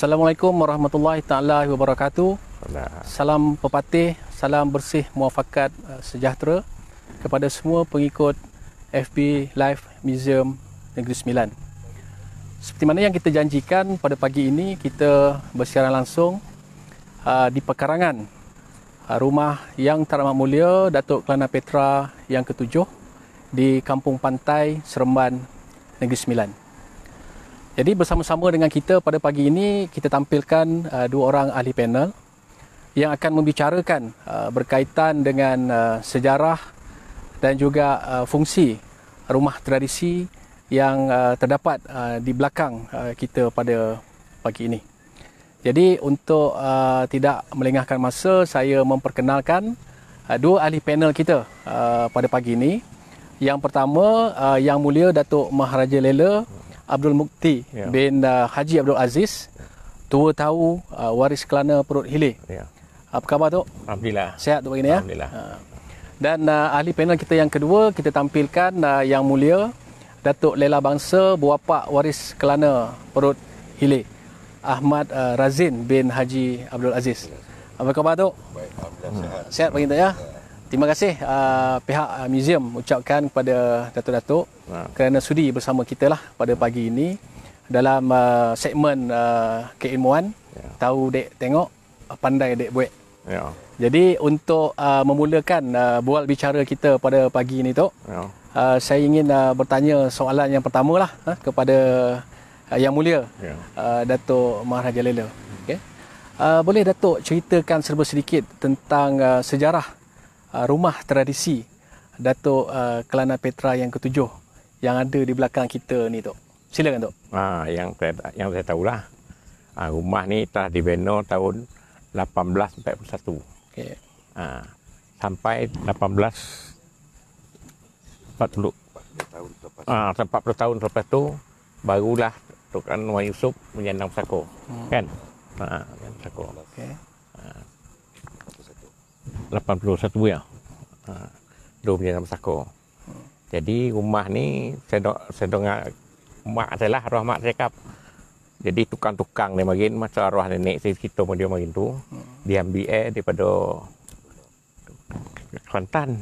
Assalamualaikum warahmatullahi taala wabarakatuh. Salam pepatih, salam bersih, muafakat, sejahtera kepada semua pengikut FB Live Museum Negeri Sembilan. Seperti mana yang kita janjikan, pada pagi ini kita bersiaran langsung di pekarangan rumah Yang Teramat Mulia Datuk Kelana Petra yang ke-7 di Kampung Pantai Seremban Negeri Sembilan. Jadi bersama-sama dengan kita pada pagi ini, kita tampilkan dua orang ahli panel yang akan membicarakan berkaitan dengan sejarah dan juga fungsi rumah tradisi yang terdapat di belakang kita pada pagi ini. Jadi untuk tidak melengahkan masa, saya memperkenalkan dua ahli panel kita pada pagi ini. Yang pertama, Yang Mulia Datuk Maharaja Lela Abdul Mukti bin Haji Abdul Aziz, tua tahu waris Kelana Perut Hilir. Apa khabar, Tok? Alhamdulillah. Sihat Tok ini ya? Alhamdulillah. Dan ahli panel kita yang kedua, kita tampilkan Yang Mulia Datuk Lela Bangsa Buapak Waris Kelana Perut Hilir, Ahmad Razin bin Haji Abdul Aziz. Apa khabar, Tok? Baik, alhamdulillah sihat. Sihat bagi kita ya? Terima kasih pihak museum ucapkan kepada Datuk-Datuk kerana sudi bersama kita lah pada pagi ini dalam segmen keilmuan, tahu dek tengok, pandai dek buat. Ya. Jadi untuk memulakan bual bicara kita pada pagi ini, Tok, saya ingin bertanya soalan yang pertama lah kepada Yang Mulia Datuk Maharaja Lela. Okay. Boleh Datuk ceritakan serba sedikit tentang sejarah rumah tradisi Datuk Kelana Petra yang ke-7 yang ada di belakang kita ni, Tok. Silakan, Tok. Yang saya tahulah, rumah ni telah dibina tahun 1841. Okey. Sampai 1840. 40 tahun lepas tu barulah Tok Anwar Yusuf menyandang Pesako. Kan? Pesako. Okey. 81 ya. Dia menyandang Pesako. Jadi rumah ni saya dengar mak saya lah, arwah mak saya cakap. Jadi tukang-tukang dia makin masa arwah nenek saya cerita sama dia makin tu, dia ambil daripada Kelantan.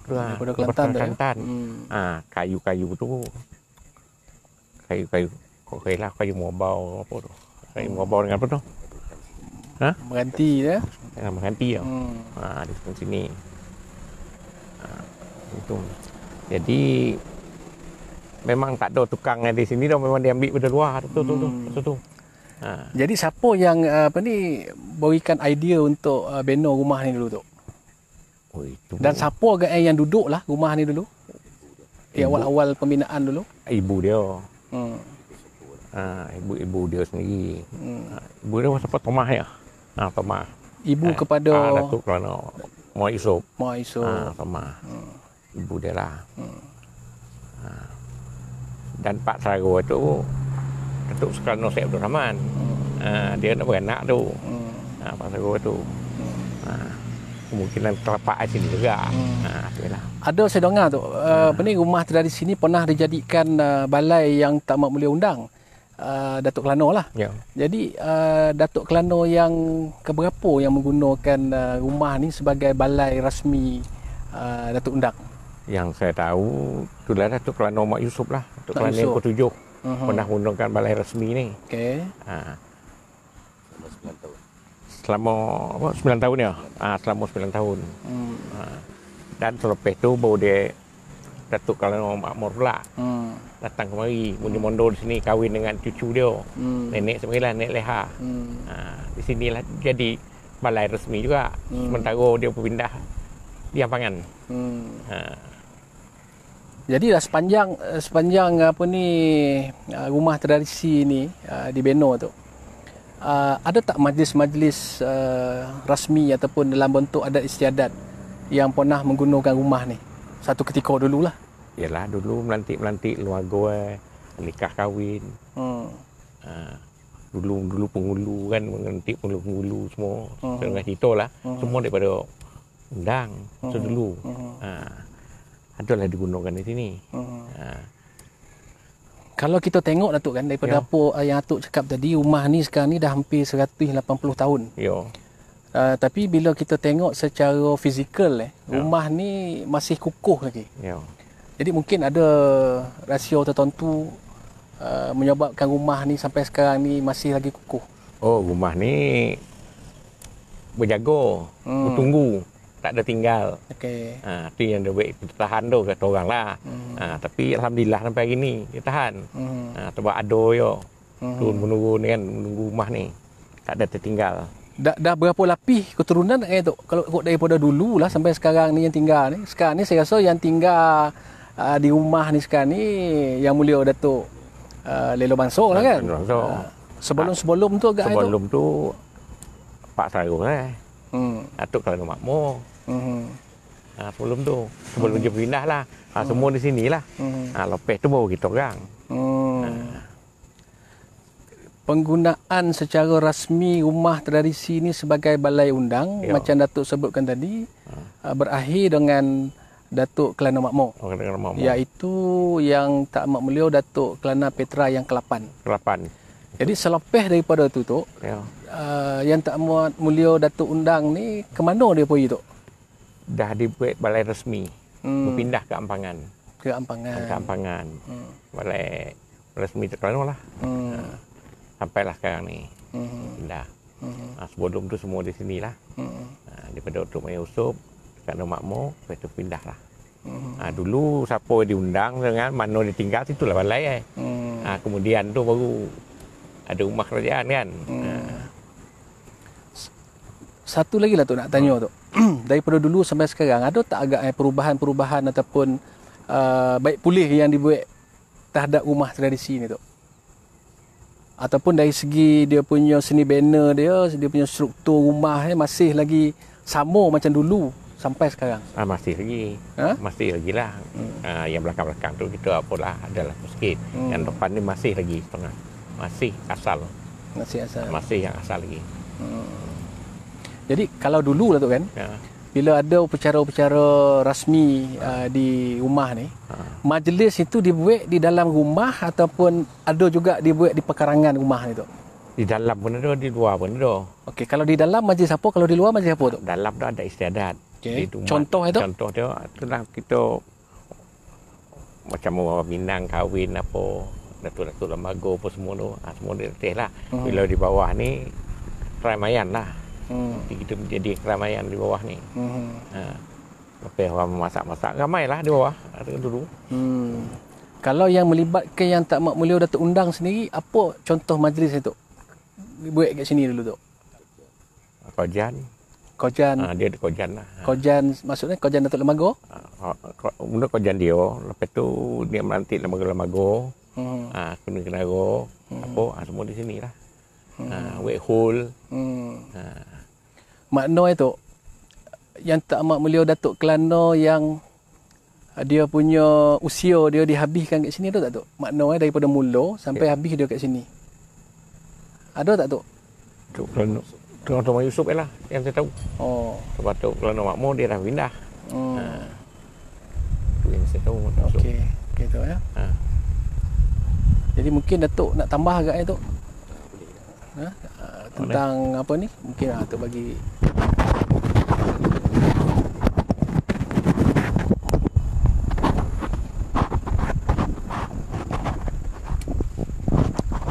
Daripada Kelantan tu. Kelantan. Kayu-kayu tu. Kayu-kayu kok lah kayu mobau apa tu. Kayu mobau dengan apa tu? Berhenti dia. Dengan berhenti ya. Di sini. Itu. Jadi memang tak ada tukang di sini dah, memang dia ambil dari luar tu. Jadi siapa yang berikan idea untuk bina rumah ni dulu, Tok? Oh, itu. Dan siapa agak yang duduk lah rumah ni dulu? Di awal-awal pembinaan dulu? Ibu dia. Ibu dia sendiri. Ibu dia siapa? Tomah ya. Tomah. Ibu kepada Datuk Kelana Mak Yusuf. Mak Yusuf. Tomah. Ibu dia lah. Dan Pak Sarawak tu Datuk Kelana Syed Abdul Rahman. Dia nak beranak tu. Pak Sarawak tu. Kemungkinan kelapak di sini juga. Itulah. Ada saya dengar tu, rumah tradisi ni pernah dijadikan balai Yang Teramat Mulia Undang Datuk Kelana lah. Ya. Jadi Datuk Kelana yang keberapa yang menggunakan rumah ni sebagai balai rasmi Datuk Undang? Yang saya tahu itulah Datuk Kelana Mak Yusuf lah. Datuk Kelana yang ke-7 pernah menggunakan balai rasmi ni. Okey. Selama 9 tahun ya. Selama 9 tahun. Dan selepas tu baru dia Datuk Kelana Makmur pula. Datang kemari, mundi-mondo di sini, kahwin dengan cucu dia. Nenek sembilan, Nenek Leha. Di sinilah jadi balai resmi juga. Sementara dia berpindah di Ampangan. Jadi dah sepanjang rumah tradisi ni dibina tu, ada tak majlis-majlis rasmi ataupun dalam bentuk adat istiadat yang pernah menggunakan rumah ni satu ketika dululah? Yalah, dulu melantik keluarga, nikah kahwin. Dulu penghulu kan, melantik penghulu semua. Dengan cerita lah, semua daripada undang sedulu. Adalah digunakan di sini. Kalau kita tengok Datuk kan, daripada apa yang Datuk cakap tadi, rumah ni sekarang ni dah hampir 180 tahun. Ya. Tapi bila kita tengok secara fizikal, rumah ni masih kukuh lagi. Ya. Jadi mungkin ada rasio tertentu menyebabkan rumah ni sampai sekarang ni masih lagi kukuh. Oh, rumah ni berjaga, bertunggu, tak ada tinggal. Okey. Itu yang dia buat kita tahan tu kata orang lah. Tapi alhamdulillah sampai hari ni dia tahan. Sebab ada yo. Turun menurun kan, menunggu rumah ni. Tak ada tertinggal. Dah berapa lapis keturunan tu? Kalau ikut daripada dulu lah sampai sekarang ni yang tinggal ni. Sekarang ni saya rasa yang tinggal di rumah ni sekarang ni Yang Mulia Datuk Lelo Mansor lah kan. Sebelum tu agak sebelum tu Pak Sarung Datuk Kelana Makmur. Sebelum tu, sebelum dia pindah lah. Semua di sini lah. Lepas tu baru kita orang. Penggunaan secara rasmi rumah tradisi ni sebagai balai undang, macam Datuk sebutkan tadi, berakhir dengan Datuk Kelana Makmur. Iaitu yang Tak Amat Mulia Datuk Kelana Petra yang ke-8. Jadi selepas daripada tu Tok, yang Tak Amat Mulia Datuk Undang ni ke mana dia pergi Tok? Dah dibuat balai resmi. Berpindah ke Ampangan. Ke Ampangan. Balai resmi Kelana lah. Sampailah sekarang ni. Pindah. Sebelum tu semua di sini lah. Daripada Datuk Maya Yusof, Kelana Makmur, lepas tu pindah lah. Dulu siapa diundang dengan mana dia tinggal, itulah balai. Kemudian tu baru ada rumah kerajaan kan. Satu lagi lah tu nak tanya tu. Daripada dulu sampai sekarang, ada tak agak perubahan-perubahan ataupun baik pulih yang dibuat terhadap rumah tradisi ni tu? Ataupun dari segi dia punya seni banner dia punya struktur rumah masih lagi sama macam dulu sampai sekarang? Masih lagi. Masih lagi lah. Yang belakang-belakang tu kita apalah adalah sikit. Yang depan ni masih lagi setengah. Masih asal. Masih yang asal lagi. Jadi kalau dulu lah tu kan, bila ada upacara-upacara rasmi di rumah ni, majlis itu dibuat di dalam rumah ataupun ada juga dibuat di pekarangan rumah ni tu? Di dalam pun ada, di luar pun ada. Okey, kalau di dalam majlis apa, kalau di luar majlis apa tu? Dalam tu ada istiadat. Okay. Contoh itu? Contoh dia, itulah kita macam orang Minang kahwin apa, datuk-datuk lembaga apa semua tu, semua dia letih lah. Bila di bawah ni, keramaian lah. Kita menjadi keramaian di bawah ni. Lepas orang masak-masak, ramai lah di bawah dulu. Kalau yang melibatkan yang Tak Amat Mulia Datuk Undang sendiri, apa contoh majlis itu? Buat kat sini dulu tu. Kojan. Dia ada kojan lah. Kojan maksudnya kojan Datuk Lembaga? Mula kojan dia, lepas tu dia melantik lembaga-lembaga. Kena-kenara, apa, semua di sini lah. Wet hole. Makna itu yang Tak Amat Mulia Datuk Kelana yang dia punya usia dia dihabiskan kat sini tu tak Tok? Makna daripada mula sampai habis dia kat sini. Ada tak Tok? Tok Kelana Datuk Maya Yusof lah yang saya tahu. Sebab Tok Kelana Makmur dia dah pindah. Itu yang saya tahu. Okey, gitu ya. Jadi mungkin Datuk nak tambah agak ni Tok. Tentang apa ni? Mungkin Datuk bagi.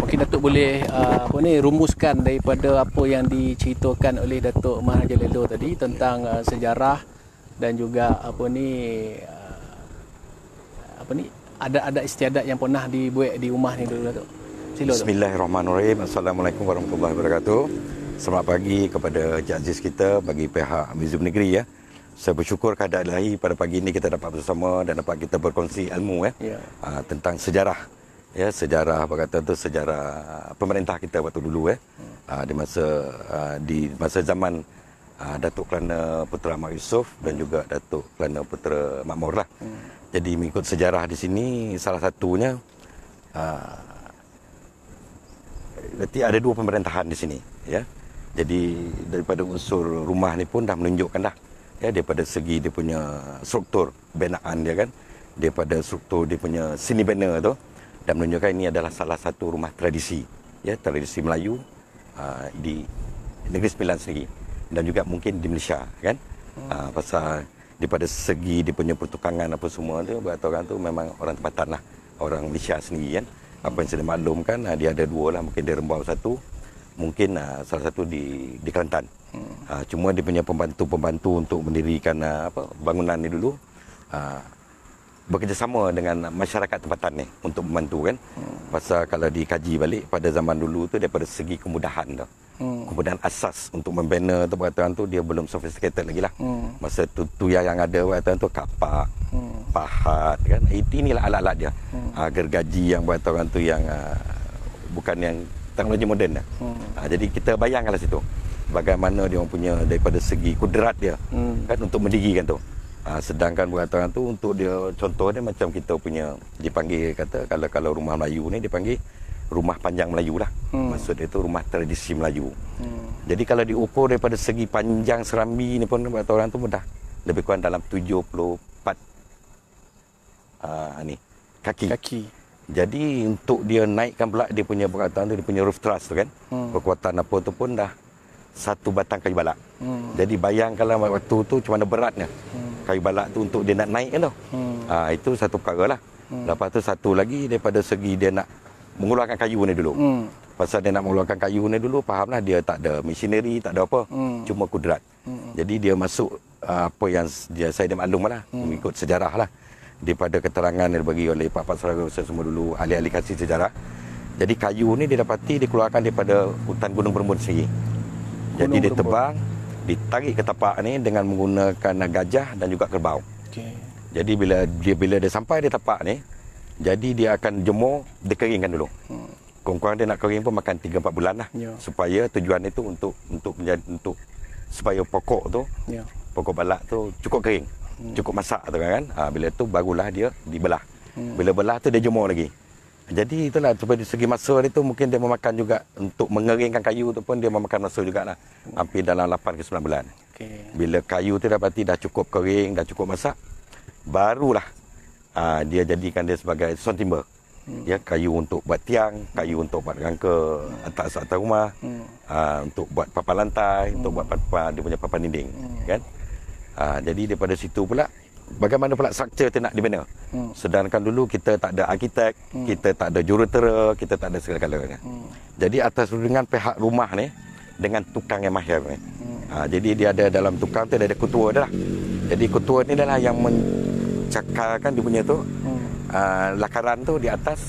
Mungkin Datuk boleh rumuskan daripada apa yang diceritakan oleh Datuk Mahathir Lelo tadi tentang sejarah dan juga ada istiadat yang pernah dibuat di rumah ni dulu Datuk. Sila, Bismillahirrahmanirrahim. Assalamualaikum warahmatullahi wabarakatuh. Selamat pagi kepada Encik Aziz kita bagi pihak Muzium Negeri ya. Saya bersyukur keadaan ilahi pada pagi ini kita dapat bersama dan dapat kita berkongsi ilmu tentang sejarah. Ya, sejarah apa kata tu, sejarah pemerintah kita waktu dulu di masa zaman Datuk Kelana Putra Mak Yusof dan juga Datuk Kelana Putra Makmur lah. Jadi mengikut sejarah di sini salah satunya berarti ada dua pemerintahan di sini ya. Jadi daripada unsur rumah ni pun dah menunjukkan dah ya, daripada segi dia punya struktur binaan dia kan, daripada struktur dia punya seni banner tu, dan menunjukkan ini adalah salah satu rumah tradisi, ya, tradisi Melayu di Negeri Sembilan sendiri dan juga mungkin di Malaysia, kan. Pasal daripada segi dia punya pertukangan apa semua tu, buat orang tu memang orang tempatan lah, orang Malaysia sendiri, kan. Apa yang saya maklumkan, dia ada dua lah, mungkin di Rembau satu, mungkin salah satu di Kelantan. Cuma dia punya pembantu-pembantu untuk mendirikan bangunan ni dulu bekerjasama dengan masyarakat tempatan ni untuk membantu, kan. Pasal kalau dikaji balik pada zaman dulu tu daripada segi kemudahan tu, kemudahan asas untuk membina tu perkataan tu dia belum sophisticated lagi lah. Masa tu yang ada perkataan tu kapak, pahat, kan. Inilah alat-alat dia. Gergaji yang perkataan tu yang bukan yang teknologi moden lah. Jadi kita bayangkanlah situ bagaimana dia orang punya daripada segi kudrat dia, kan, untuk mendirikan tu. Sedangkan perkataan tu untuk dia, contoh dia macam kita punya dipanggil, kata kalau rumah Melayu ni dipanggil rumah panjang Melayu lah. Maksud dia tu rumah tradisi Melayu. Jadi kalau diukur daripada segi panjang serambi ni pun perkataan tu mudah, lebih kurang dalam 74 kaki. Jadi untuk dia naikkan pula dia punya perkataan tu, dia punya roof truss tu, kan, kekuatan apa tu pun dah satu batang kayu balak. Jadi bayangkanlah waktu tu macam mana beratnya kayu balak tu untuk dia nak naik, kan tu. Itu satu perkara lah. Lepas tu satu lagi daripada segi dia nak mengeluarkan kayu ni dulu. Pasal dia nak mengeluarkan kayu ni dulu, fahamlah dia tak ada machinery, tak ada apa, cuma kudrat. Jadi dia masuk apa yang saya maklum lah, mengikut sejarah lah, daripada keterangan yang dibagi oleh Pak Saragosa semua dulu, ahli-ahli kasih sejarah. Jadi kayu ni didapati dikeluarkan daripada hutan Gunung Berembun sendiri. Jadi dia tebang, ditarik ke tapak ni dengan menggunakan gajah dan juga kerbau. Jadi bila dia sampai di tapak ni, jadi dia akan jemur, dikeringkan dulu. Kurang-kurang dia nak kering pun makan 3-4 bulan lah. Supaya tujuan itu untuk supaya pokok tu, pokok balak tu cukup kering, cukup masak tu, kan. Bila tu barulah dia dibelah. Bila belah tu dia jemur lagi. Jadi itulah, dari segi masa dia tu mungkin dia memakan juga untuk mengeringkan kayu tu pun dia memakan masa jugalah. Hampir dalam 8 ke 9 bulan. Bila kayu tu dapati dah cukup kering, dah cukup masak, barulah dia jadikan dia sebagai stone timber. Ya, kayu untuk buat tiang, kayu untuk buat rangka atas rumah, untuk buat papan lantai, untuk buat dia punya papan dinding, kan. Jadi daripada situ pula bagaimana pula struktur tu nak dibina. Sedangkan dulu kita tak ada arkitek, kita tak ada jurutera, kita tak ada segala-galanya. Jadi atas dengan pihak rumah ni dengan tukang yang mahir ni. Jadi dia ada dalam tukang tu ada ketua dia lah. Jadi ketua ni adalah yang mencakarkan dia punya tu lakaran tu di atas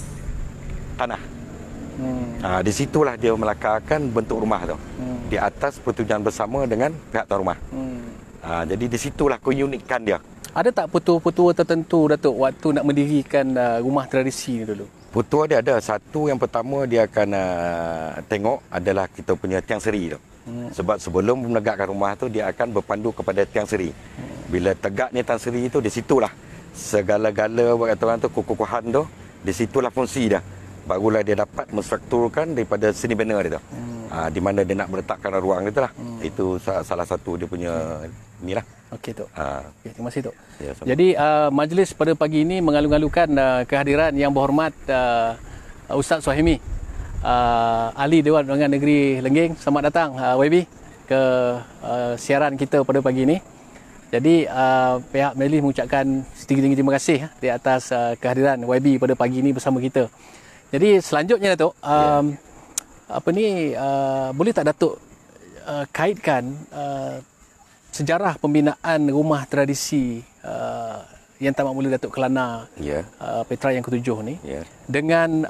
tanah. Di situlah dia melakarkan bentuk rumah tu. Di atas pertujuan bersama dengan pihak tuan rumah. Jadi di situlah keunikan dia. Ada tak petua-petua tertentu, Datuk, waktu nak mendirikan rumah tradisi ni dulu? Petua dia ada. Satu yang pertama dia akan tengok adalah kita punya tiang seri tu. Sebab sebelum menegakkan rumah tu dia akan berpandu kepada tiang seri. Bila tegaknya tiang seri tu, di situlah segala-gala kata orang tu, kekukuhan tu, di situlah fungsi dia. Barulah dia dapat menstrukturkan daripada seni bina dia tu. Di mana dia nak meletakkan ruang dia tu lah. Itu salah satu dia punya inilah. Okey, Tok. Okay, terima kasih, Tok. Ya, jadi majlis pada pagi ini mengalu-alukan kehadiran yang berhormat Ustaz Suhaimi, ahli Dewan Undangan Negeri Lengging. Selamat datang YB ke siaran kita pada pagi ini. Jadi pihak majlis mengucapkan setinggi-tinggi terima kasih di atas kehadiran YB pada pagi ini bersama kita. Jadi selanjutnya, Datuk, boleh tak Datuk kaitkan sejarah pembinaan rumah tradisi yang tamat mula Datuk Kelana, Petra yang ke-7 ni, dengan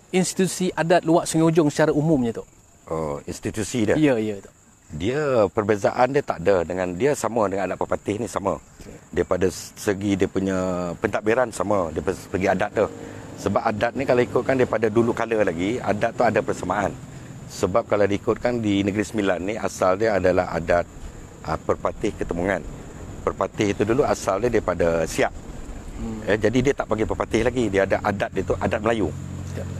institusi adat Luwak Sungai Ujong secara umumnya, Tok? Institusi dia? Ya, Tok. Dia perbezaan dia tak ada dengan dia, sama dengan adat Pepatih ni sama. Daripada segi dia punya pentadbiran sama, daripada segi adat tu. Sebab adat ni kalau ikutkan daripada dulu kala lagi, adat tu ada persamaan. Sebab kalau diikutkan di Negeri Sembilan ni, asal dia adalah adat Perpatih Ketemungan. Perpatih itu dulu asal dia daripada Siak. Jadi dia tak panggil Perpatih lagi, dia ada adat dia tu, adat Melayu.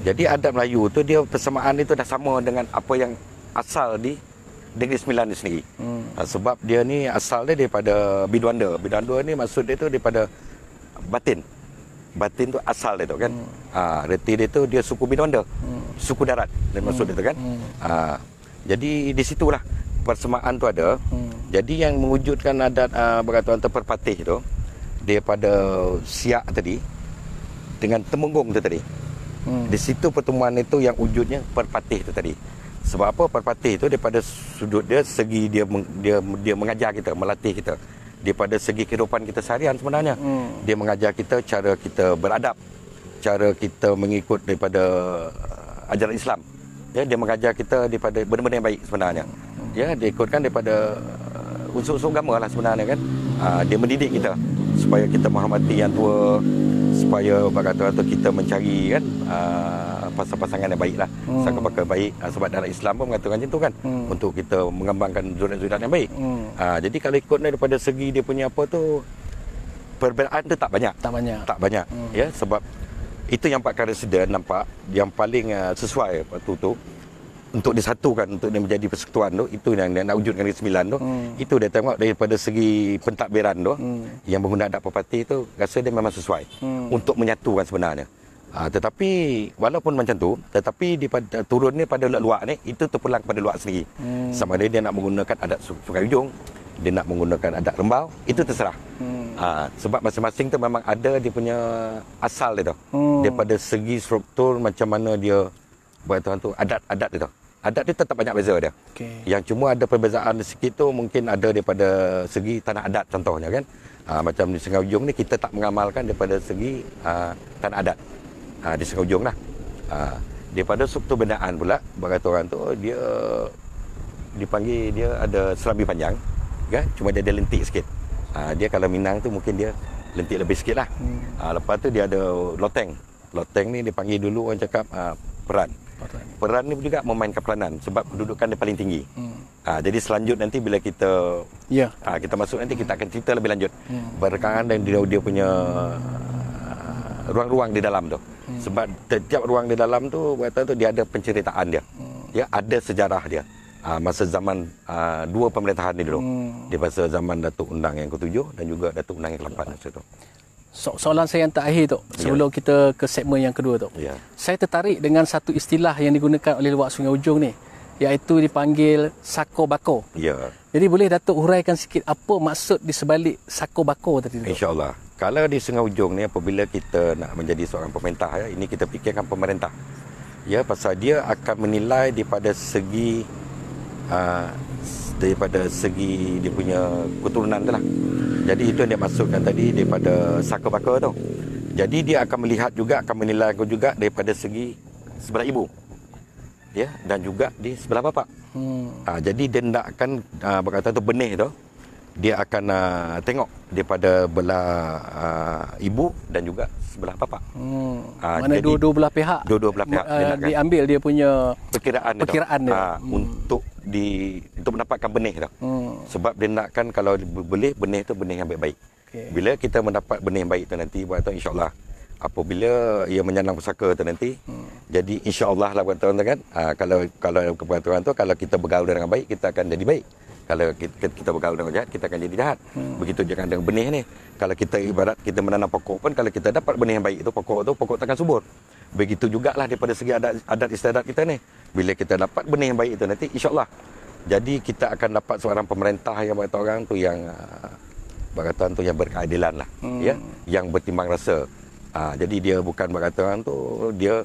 Jadi adat Melayu tu dia persamaan itu dah sama dengan apa yang asal di Negeri Sembilan ni sendiri. Sebab dia ni asal dia daripada Biduanda. Biduanda ni maksud dia tu daripada batin. batin tu asal dia tu kan. Reti dia tu dia suku Bidonda. Suku darat dan maksud dia tu kan. Jadi di situlah persamaan tu ada. Jadi yang mewujudkan adat berkatuan terperpatih tu daripada Siak tadi dengan Temenggung tu tadi. Di situ pertemuan itu yang wujudnya perpatih tu tadi. Sebab apa perpatih tu daripada sudut dia segi dia mengajar kita, melatih kita. Daripada segi kehidupan kita seharian sebenarnya. Dia mengajar kita cara kita beradab, cara kita mengikut daripada ajaran Islam. Ya, dia mengajar kita daripada benda-benda yang baik sebenarnya. Ya, dia ikutkan daripada unsur-unsur agama lah sebenarnya kan. Dia mendidik kita supaya kita menghormati yang tua, supaya berkata-kata kita mencari kan pasangan-pasangan yang baik lah, pasangan baik, sebab dalam Islam pun mengatakan macam tu kan, untuk kita mengembangkan zuriat-zuriat yang baik. Jadi kalau ikut daripada segi dia punya apa tu, perbezaan tu tak banyak. Ya, sebab itu yang Pak Residen nampak yang paling sesuai waktu tu untuk disatukan, untuk dia menjadi persekutuan tu, itu yang dia nak wujudkan Negeri Sembilan tu. Itu dia tengok daripada segi pentadbiran tu, yang menggunakan adat perpatih tu, rasa dia memang sesuai untuk menyatukan sebenarnya. Tetapi walaupun macam tu, tetapi turun ni pada luar ni, itu terpulang pada luar sendiri. Sama ada dia nak menggunakan adat Sungai Ujong, dia nak menggunakan adat Rembau, itu terserah. Sebab masing-masing tu memang ada dia punya asal dia tu. Daripada segi struktur macam mana dia buat tu, adat dia tu. Adat dia tetap banyak beza dia. Yang cuma ada perbezaan sikit tu mungkin ada daripada segi tanah adat contohnya kan. Macam di Sungai Ujong ni kita tak mengamalkan daripada segi tanah adat. Di Sungai Ujong lah. Daripada struktur bendaan pula, berkata orang tu dia dipanggil dia ada serambi panjang kan, cuma dia ada lentik sikit. Dia kalau Minang tu mungkin dia lentik lebih sikit lah. Lepas tu dia ada loteng. Loteng ni dipanggil dulu orang cakap peran. Peran ni juga memainkan peranan sebab kedudukan dia paling tinggi. Jadi selanjut nanti bila kita kita masuk nanti kita akan cerita lebih lanjut berkaitan dengan dia punya ruang-ruang di dalam tu. Sebab setiap ruang di dalam tu kata tu dia ada penceritaan dia. Ya, ada sejarah dia. Masa zaman dua pemerintahan ni dulu. Di masa zaman Datuk Undang yang ke-7 dan juga Datuk Undang yang ke-8 masa tu. Soalan saya yang terakhir tu, sebelum kita ke segmen yang kedua tu. Saya tertarik dengan satu istilah yang digunakan oleh Luwak Sungai Ujong ni, iaitu dipanggil sako bako. Jadi boleh Datuk huraikan sikit apa maksud di sebalik sako bako tadi tu? InsyaAllah. Kalau di Sungai Ujong ni apabila kita nak menjadi seorang pemerintah, ya, ini kita fikirkan pemerintah. Ya, pasal dia akan menilai daripada segi dia punya keturunan tu lah. Jadi itu yang dia maksudkan tadi daripada saka baka tu. Jadi dia akan melihat juga, akan menilai juga daripada segi sebelah ibu. Ya, dan juga di sebelah bapa. Jadi dia nakkan berkata tu benih tu, dia akan tengok daripada belah ibu dan juga sebelah bapa. Mana dua-dua belah pihak. Dua-dua belah pihak diambil dia punya perkiraan dia. Untuk mendapatkan benih tu. Sebab dia nakkan kalau boleh benih tu benih yang baik-baik. Bila kita mendapat benih yang baik tu nanti buat tu insya-Allah apabila ia menyanang pusaka tu nanti jadi insya-Allah lah buat tuan kan. Kalau kepada tuan tu kalau kita bergaul dengan baik kita akan jadi baik. Kalau kita bergaul dengan jahat, kita akan jadi jahat. Begitu juga dengan benih ni. Kalau kita ibarat kita menanam pokok pun, kalau kita dapat benih yang baik itu, pokok takkan subur. Begitu jugalah daripada segi adat istiadat kita ni. Bila kita dapat benih yang baik itu nanti, insyaAllah. Jadi kita akan dapat seorang pemerintah yang berkata orang tu yang berkata tu yang berkeadilan lah. Ya, yang bertimbang rasa. Jadi dia bukan berkata orang tu, dia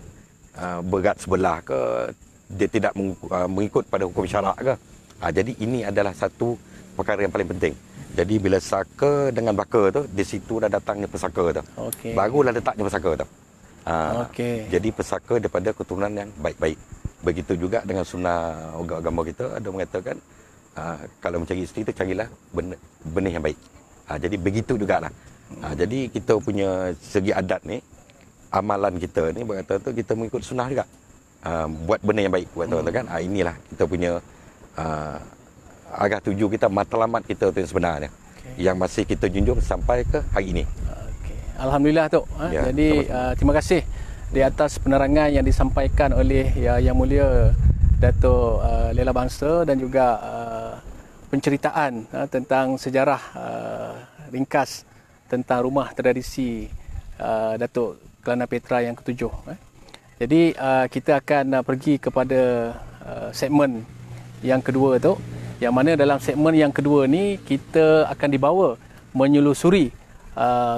berat sebelah ke, dia tidak mengikut pada hukum syarak ke. Jadi ini adalah satu perkara yang paling penting. Jadi bila saka dengan baka tu, di situ dah datangnya pesaka tu. Barulah letaknya pesaka tu. Jadi pesaka daripada keturunan yang baik-baik. Begitu juga dengan sunnah agama kita ada mengatakan kalau mencari isteri tu carilah benih yang baik. Jadi begitu jugalah. Jadi kita punya segi adat ni, amalan kita ni berkata tu kita mengikut sunnah juga. Buat benih yang baik buat kan. Inilah kita punya arah tuju kita, matlamat kita tu yang sebenarnya yang masih kita junjung sampai ke hari ini. Alhamdulillah Tok. Jadi terima kasih di atas penerangan yang disampaikan oleh Yang Mulia Datuk Lela Bangsa dan juga penceritaan tentang sejarah ringkas tentang rumah tradisi Datuk Kelana Petra yang ketujuh. Jadi kita akan pergi kepada segmen yang kedua tu, yang mana dalam segmen yang kedua ni kita akan dibawa menyelusuri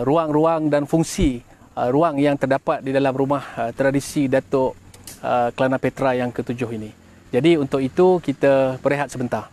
ruang-ruang dan fungsi ruang yang terdapat di dalam rumah tradisi Datuk Kelana Petra yang ketujuh ini. Jadi untuk itu kita berehat sebentar.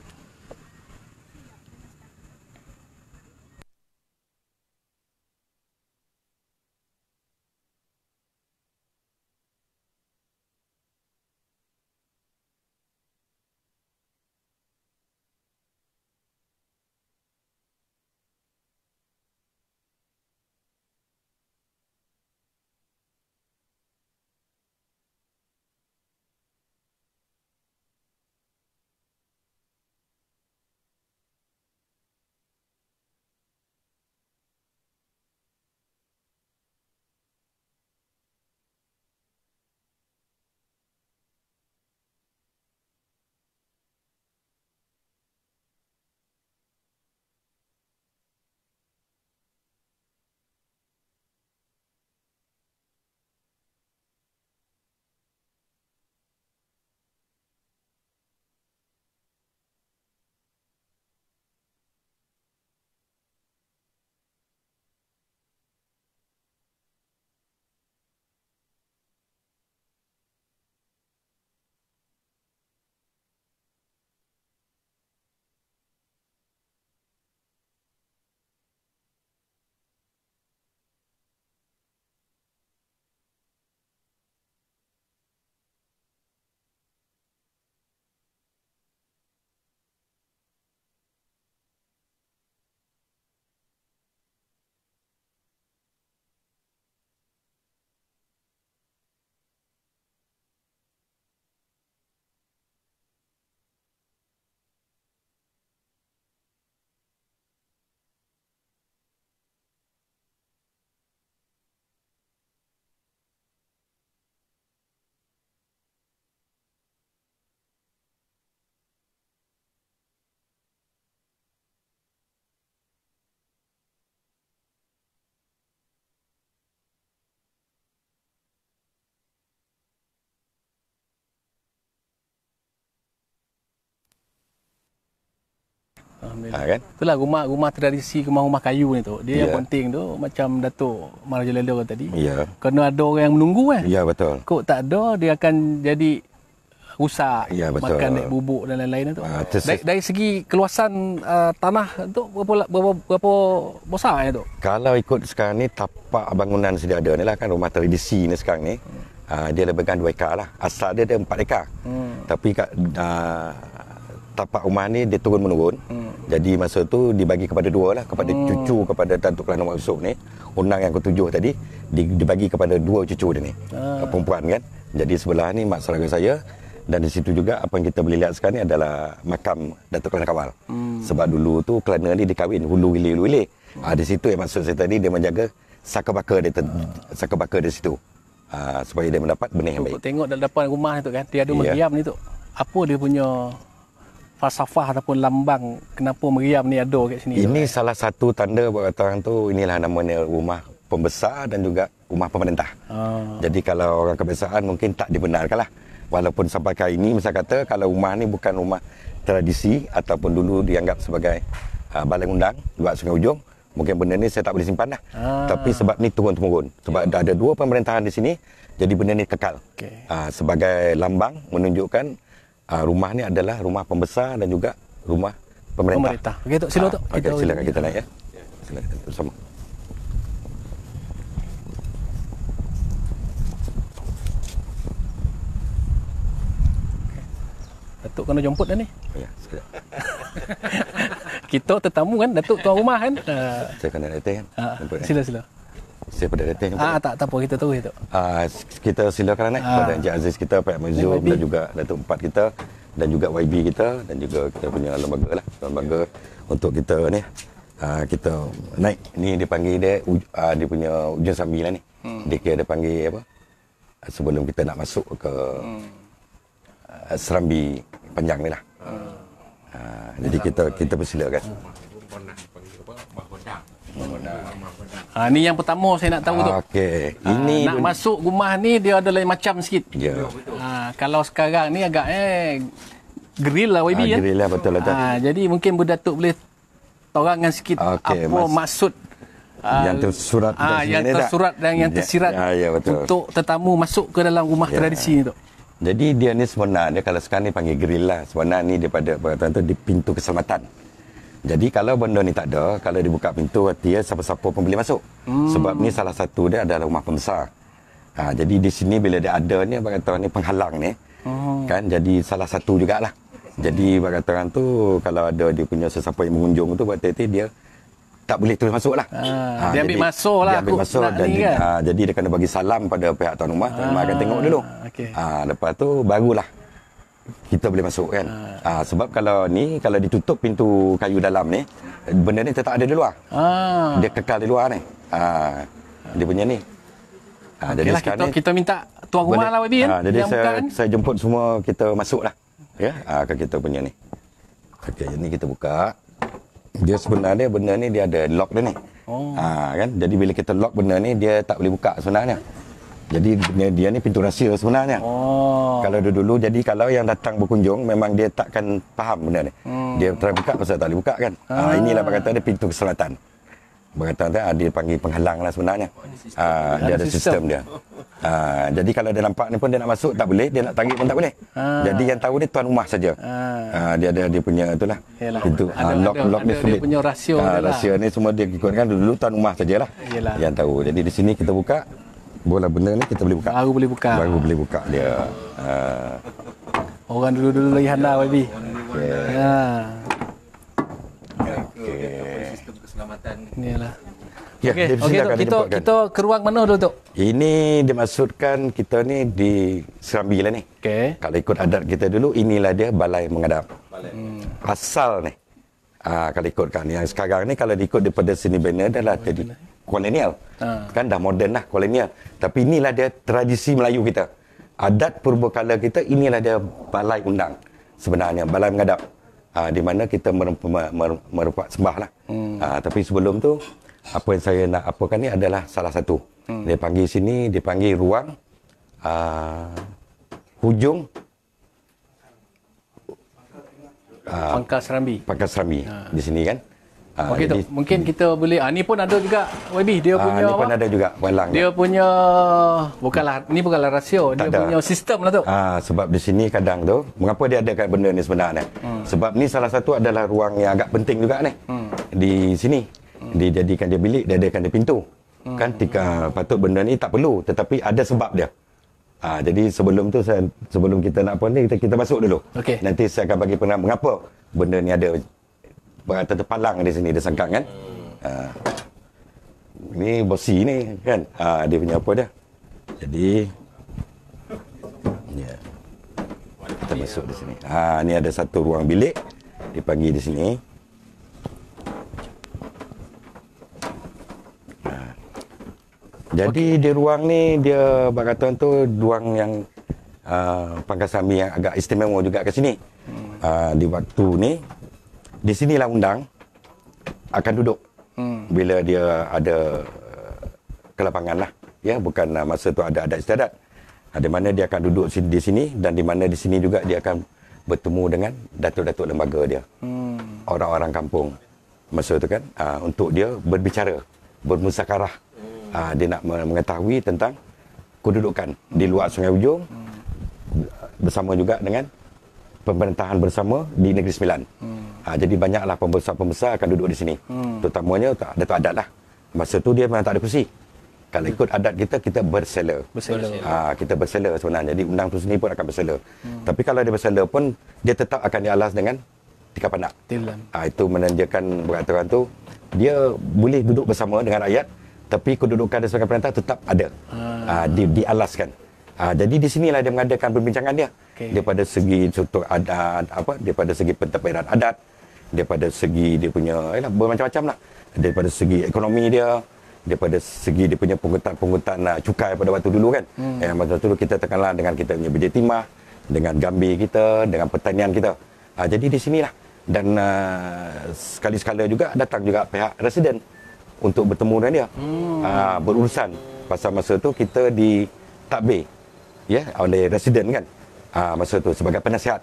Kan? Itulah rumah tradisi, rumah kayu ni tu. Dia yang penting tu macam Datuk Maharaja tadi. Kena ada orang yang menunggu kan. Ya, betul. Kok tak ada dia akan jadi rusak, makan naik bubuk dan lain-lain tu. Dari segi keluasan tanah tu berapa besar tu? Kalau ikut sekarang ni tapak bangunan sedia ada ni lah kan, rumah tradisi ni sekarang ni. Dia lebih kurang 2 ekar lah. Asal dia 4 ekar. Tapi tapak rumah ni dia turun-menurun. Jadi masa tu dibagi kepada 2 lah, kepada cucu kepada Datuk Kelana Mak Yusof ni. Undang yang ke-7 tadi dibagi kepada 2 cucu dia ni. Perempuan kan. Jadi sebelah ni mak saudara saya, dan di situ juga apa yang kita boleh lihat sekarang ni adalah makam Datuk Kelana Kawal. Sebab dulu tu Kelana ni dikahwin hulu hilir. Di situ yang maksud saya tadi, dia menjaga saka baka di situ. Supaya dia mendapat benih yang baik. Tengok dalam depan rumah tu kan, dia ada meriam ni tu. Apa dia punya falsafah ataupun lambang kenapa meriam ni ada kat sini? Ini salah satu tanda buat kata orang tu, inilah namanya rumah pembesar dan juga rumah pemerintah. Jadi kalau orang kebiasaan mungkin tak dibenarkan lah. Walaupun sampai kali ini misal kata kalau rumah ni bukan rumah tradisi ataupun dulu dianggap sebagai balai undang buat Sungai Ujong, mungkin benda ni saya tak boleh simpan dah. Tapi sebab ni turun-temurun. Sebab ada 2 pemerintahan di sini, jadi benda ni kekal. Sebagai lambang menunjukkan rumah ni adalah rumah pembesar dan juga rumah pemerintah. Okey, Tok, sila Tok. Okey, silakan kita naik ya. Silakan bersama. Datuk kena jemput dah ni. Ya, sekejap. Kita tetamu kan, Datuk tuan rumah kan. Saya kena datang kan. Sila. Saya pada datang. Tak apa, kita tunggu itu. Kita silakan naik kepada Encik Aziz kita, Pak Mazul dan juga Datuk Empat kita dan juga YB kita dan juga kita punya lembaga untuk kita ni. Kita naik ni dipanggil dia punya ujung sambil lah ni. Dia panggil apa? Sebelum kita nak masuk ke Serambi Panjang ni lah. Jadi kita persilakan. Ni yang pertama saya nak tahu tu. Okey. Ini nak masuk rumah ni dia ada lain macam sikit. Ya. Kalau sekarang ni agaknya grill lah YB kan. Grill lah, betul lah. Jadi mungkin Berdatuk boleh torangkan sikit apa maksud yang tersurat yang tersurat dan yang tersirat untuk tetamu masuk ke dalam rumah tradisi ni tu. Jadi dia ni sebenarnya kalau sekarang ni panggil grill lah. Sebenarnya ni daripada perkataan tu di pintu keselamatan. Jadi kalau benda ni tak ada, kalau dibuka pintu artinya siapa-siapa pun boleh masuk. Sebab ni salah satu dia adalah rumah pembesar. Jadi di sini bila dia ada ni perkataan ni penghalang ni. Kan jadi salah satu jugalah. Jadi perkataan tu kalau ada dia punya sesiapa yang mengunjung tu berarti dia tak boleh terus masuk lah. Dia ambil masuk lah. Dia ambil masuk jadi dia kena bagi salam pada pihak tuan rumah. Tuan rumah akan tengok dulu. Lepas tu barulah kita boleh masuk kan. Sebab kalau ditutup pintu kayu dalam ni, benda ni tetap ada di luar. Dia kekal di luar ni. Dia punya ni. Jadi lah, kita minta tuan rumah lah YB kan. Jadi saya jemput semua kita masuk lah. Ya, ke kita punya ni. Okey, ini kita buka. Dia sebenarnya benda ni dia ada lock dia ni. Kan? Jadi bila kita lock benda ni dia tak boleh buka sebenarnya. Jadi dia ni pintu rahsia sebenarnya. Kalau dulu jadi kalau yang datang berkunjung memang dia takkan faham benda ni. Dia try buka pasal tak boleh buka kan. Inilah berkata dia pintu keselamatan. Berkata dia panggil penghalang lah sebenarnya. Dia ada sistem dia. Jadi kalau dia nampak ni pun dia nak masuk tak boleh, dia nak tarik pun tak boleh. Jadi yang tahu dia tuan rumah saja. Dia ada dia punya itulah. Pintu lock ni sulit. Dia punya rahsia rahsia ni semua dia ikutkan dulu tuan rumah sajalah yang tahu. Jadi di sini kita buka bola benda ni kita boleh buka. Baru boleh buka dia. Orang dulu-dulu lagi handal YB. Inilah. Kita ke ruang mana dulu tu? Ini dimaksudkan kita ni di Serambi lah ni. Kalau ikut adat kita dulu, inilah dia balai menghadap. Asal ni. Kalau ikutkan. Yang sekarang ni kalau diikut daripada seni banner adalah jadi kolonial. Kan dah moden lah kolonial. Tapi inilah dia tradisi Melayu kita. Adat purbakala kita, inilah dia balai undang. Sebenarnya, balai menghadap. Di mana kita merupak sembah lah. Tapi sebelum tu, apa yang saya nak apakan ni adalah salah satu. Dia panggil sini, dia panggil ruang hujung Pangkal Serambi. Di sini kan. Okey tu. Mungkin kita boleh ni pun ada juga YB dia punya ni pun ada juga walang. Dia punya bukanlah rasio, dia punya sistem lah tu. Sebab di sini kadang tu mengapa dia ada kat benda ni sebenarnya. Sebab ni salah satu adalah ruang yang agak penting juga ni. Di sini dijadikan dia bilik, dia adakan dia pintu. Kan patut benda ni tak perlu tetapi ada sebab dia. Jadi sebelum tu sebelum kita nak apa ni kita masuk dulu. Nanti saya akan bagi pengenal mengapa benda ni ada berkata terpalang di sini dia sangkang kan. Ini bosi ni kan. Dia punya apa dia. Jadi kita masuk di sini. Ni ada satu ruang bilik dipanggil di sini. Jadi di ruang ni dia berkata tu ruang yang Pangkal Serambi yang agak istimewa juga ke sini. Di waktu ni di sinilah undang akan duduk bila dia ada kelapangan lah. Ya, bukan masa tu ada adat istiadat. Di mana dia akan duduk di sini dan di mana di sini juga dia akan bertemu dengan datuk-datuk lembaga dia. Orang-orang kampung masa tu kan untuk dia berbicara, bermusakarah. Dia nak mengetahui tentang kedudukan di luar Sungai Ujong bersama juga dengan pemerintahan bersama di Negeri Sembilan. Jadi banyaklah pembesar-pembesar akan duduk di sini. Terutamanya Datuk Adat lah. Masa tu dia memang tak ada kursi. Kalau ikut adat kita bersela. Kita bersela sebenarnya. Jadi undang tu sendiri pun akan bersela. Tapi kalau dia bersela pun dia tetap akan dialas dengan tikar pandak. Itu menandakan peraturan tu dia boleh duduk bersama dengan rakyat tapi kedudukan dia sebagai pemerintah tetap ada. Dialaskan. Jadi di sinilah dia mengadakan perbincangan dia. Daripada segi contoh adat daripada segi pentadbiran adat, daripada segi dia punya bermacam-macam lah. Daripada segi ekonomi dia, daripada segi dia punya penghutan cukai pada waktu dulu kan. Masa dulu kita tekanlah dengan kita punya biji timah, dengan gambir kita, dengan pertanian kita. Jadi di sinilah. Dan sekali-sekala juga datang juga pihak residen untuk bertemu dengan dia. Berurusan. Pasal masa tu kita ditakbir oleh residen kan. Masa tu sebagai penasihat.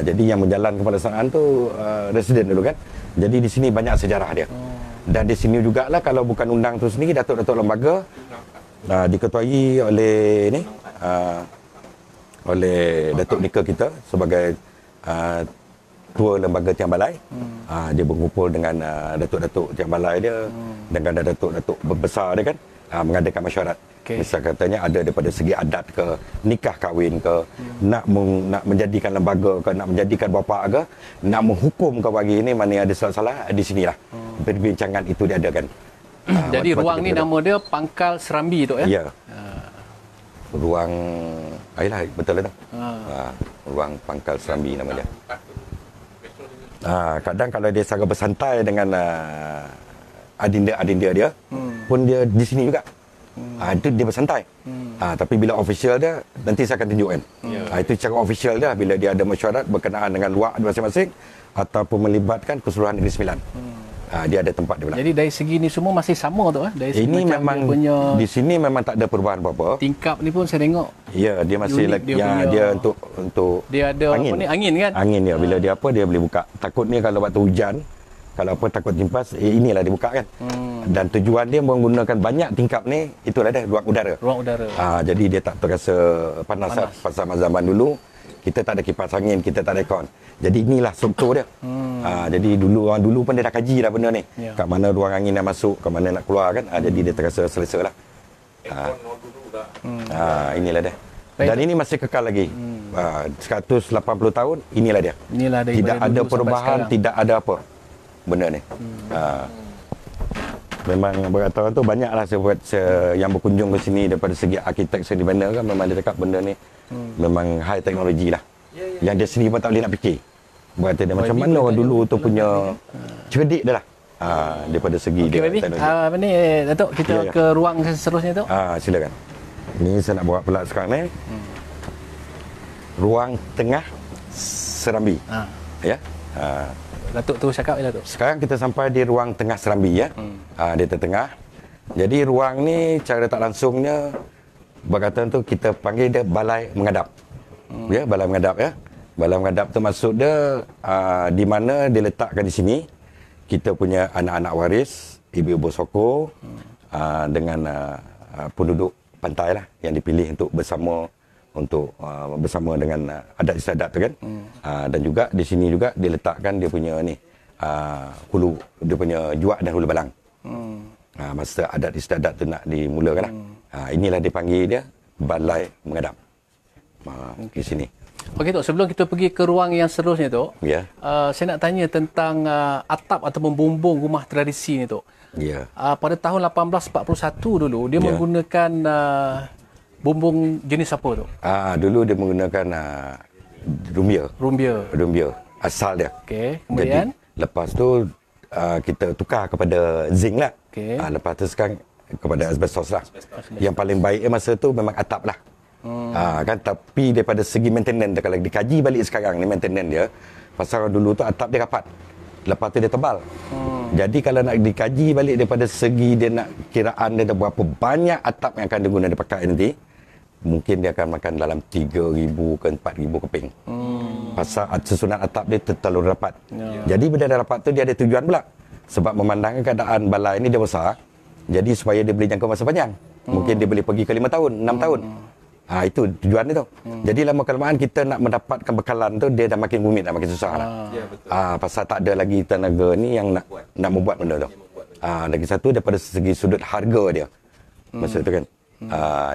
Jadi yang menjalankan pelaksanaan tu residen dulu kan. Jadi di sini banyak sejarah dia. Dan di sini jugalah kalau bukan undang tu sendiri, datuk-datuk lembaga diketuai oleh oleh Datuk Nika kita sebagai Tua Lembaga Tiang Balai. Dia berkumpul dengan datuk-datuk Tiang Balai dia, dengan datuk-datuk berbesar dia kan, mengadakan mesyuarat. Misal katanya ada daripada segi adat ke, nikah kahwin ke, nak menjadikan lembaga ke, nak menjadikan bapa ke, nak menghukum ke bagi ini mana yang ada salah-salah, di sinilah perbincangan itu diadakan. Jadi ruang ni nama dia Pangkal Serambi tu ya? Ya. Ruang, ayolah betul lah tu. Ruang Pangkal Serambi nama dia. Kadang kalau dia sangat bersantai dengan adinda-adinda dia, pun dia di sini juga. Itu dia bersantai. Tapi bila official dia, nanti saya akan tunjukkan. Itu cara official dia bila dia ada mesyuarat berkenaan dengan luar masing-masing ataupun melibatkan keseluruhan Negeri Sembilan. Dia ada tempat dia pula. Jadi dari segi ni semua masih sama tu dari segi ini memang punya, di sini memang tak ada perubahan apa-apa. Tingkap ni pun saya tengok. Ya, dia masih lagi dia untuk dia ada angin. Apa ni? Angin kan? Angin dia. Bila dia apa dia boleh buka. Takut ni kalau waktu hujan, kalau apa takut timpas, inilah dia buka kan. Dan tujuan dia menggunakan banyak tingkap ni, itulah dia ruang udara. Ruang udara. Jadi dia tak terasa panas. Pasal zaman dulu kita tak ada kipas angin, kita tak ada aircon. Jadi inilah struktur dia. Jadi orang dulu pun dia dah kaji dah benda ni. Kat mana ruang angin nak masuk, kat mana nak keluar kan. Jadi dia terasa selesa lah. Inilah dia. Dan ini masih kekal lagi. 180 tahun, inilah dia. Tidak ada perubahan, tidak ada apa benda ni. Memang berkata tu banyaklah yang berkunjung ke sini daripada segi arkitek seni mana kan, memang dia cakap benda ni memang high teknologi lah. Yang dia sendiri pun tak boleh nak fikir. Berkata dia macam mana orang dulu tu punya cerdik dia lah. Daripada segi dia teknologi. Apa ni Datuk, kita ke ruang seterusnya tu. Silakan. Ni saya nak buat pula sekarang ni. Ruang tengah Serambi. Ya. Datuk tu cakap je Datuk. Sekarang kita sampai di ruang tengah Serambi ya. Di tengah. Jadi ruang ni cara tak langsungnya berkata tu kita panggil dia balai menghadap. Ya, balai menghadap ya. Balai menghadap tu maksud dia di mana diletakkan di sini kita punya anak-anak waris, ibu-ibu soko dengan penduduk pantai lah yang dipilih untuk bersama dengan adat istiadat tu kan. Dan juga di sini juga diletakkan dia punya ni hulu, dia punya juak dan hulu balang. Masa adat istiadat tu nak dimulakan lah. Inilah dipanggil dia balai menghadap. Di sini. Okey Tok, sebelum kita pergi ke ruang yang seterusnya Tok, saya nak tanya tentang atap ataupun bumbung rumah tradisi ni Tok. Pada tahun 1841 dulu dia menggunakan bumbung jenis apa tu? Dulu dia menggunakan rumbia. Asal dia. Okey, kemudian jadi, lepas tu kita tukar kepada zinc lah. Lepas tu sekarang kepada asbestos lah. Yang paling baik masa tu memang atap lah. Kan, tapi daripada segi maintenance dia, kalau dikaji balik sekarang ni maintenance dia, pasal dulu tu atap dia rapat. Lepas tu dia tebal. Jadi kalau nak dikaji balik daripada segi dia nak kiraan dia berapa banyak atap yang akan digunakan dipakai nanti, mungkin dia akan makan dalam 3,000 ke 4,000 keping. Pasal susunan atap dia terlalu rapat. Jadi bila dia rapat tu dia ada tujuan pula. Sebab memandangkan keadaan balai ni dia besar, jadi supaya dia boleh jangka masa panjang. Mungkin dia boleh pergi ke 5 tahun, 6 tahun. Itu tujuan dia tu. Jadi lama kelamaan kita nak mendapatkan bekalan tu dia dah makin rumit, dah makin susah lah. Pasal tak ada lagi tenaga ni yang nak membuat benda tu. Lagi satu daripada segi sudut harga dia. Masa tu kan.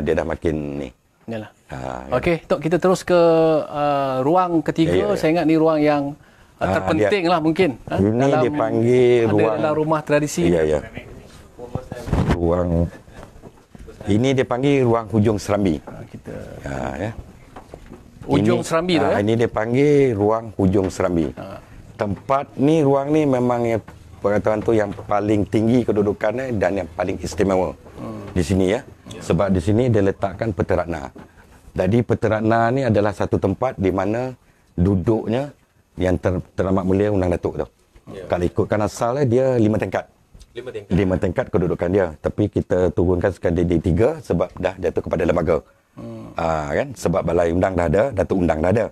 Dia dah makin ni. Yalah. Okey, Tok, kita terus ke ruang ketiga. Saya ingat ni ruang yang terpenting lah mungkin. Ini dipanggil ruang dalam rumah tradisi. Ya. Ruang ini dipanggil ruang hujung Serambi. Hujung Serambi tu ya. Ini dipanggil ruang hujung Serambi. Tempat ni, ruang ni memang yang perkataan tu yang paling tinggi kedudukannya dan yang paling istimewa di sini ya. Sebab di sini dia letakkan Peta Ratna. Jadi Peta Ratna ni adalah satu tempat di mana duduknya yang teramat mulia Undang Datuk tu. Kalau ikutkan asalnya dia 5 tingkat. 5 tingkat kedudukan dia. Tapi kita turunkan sekali di 3 sebab dah jatuh kepada lembaga. Kan? Sebab balai undang dah ada, Datuk Undang dah ada.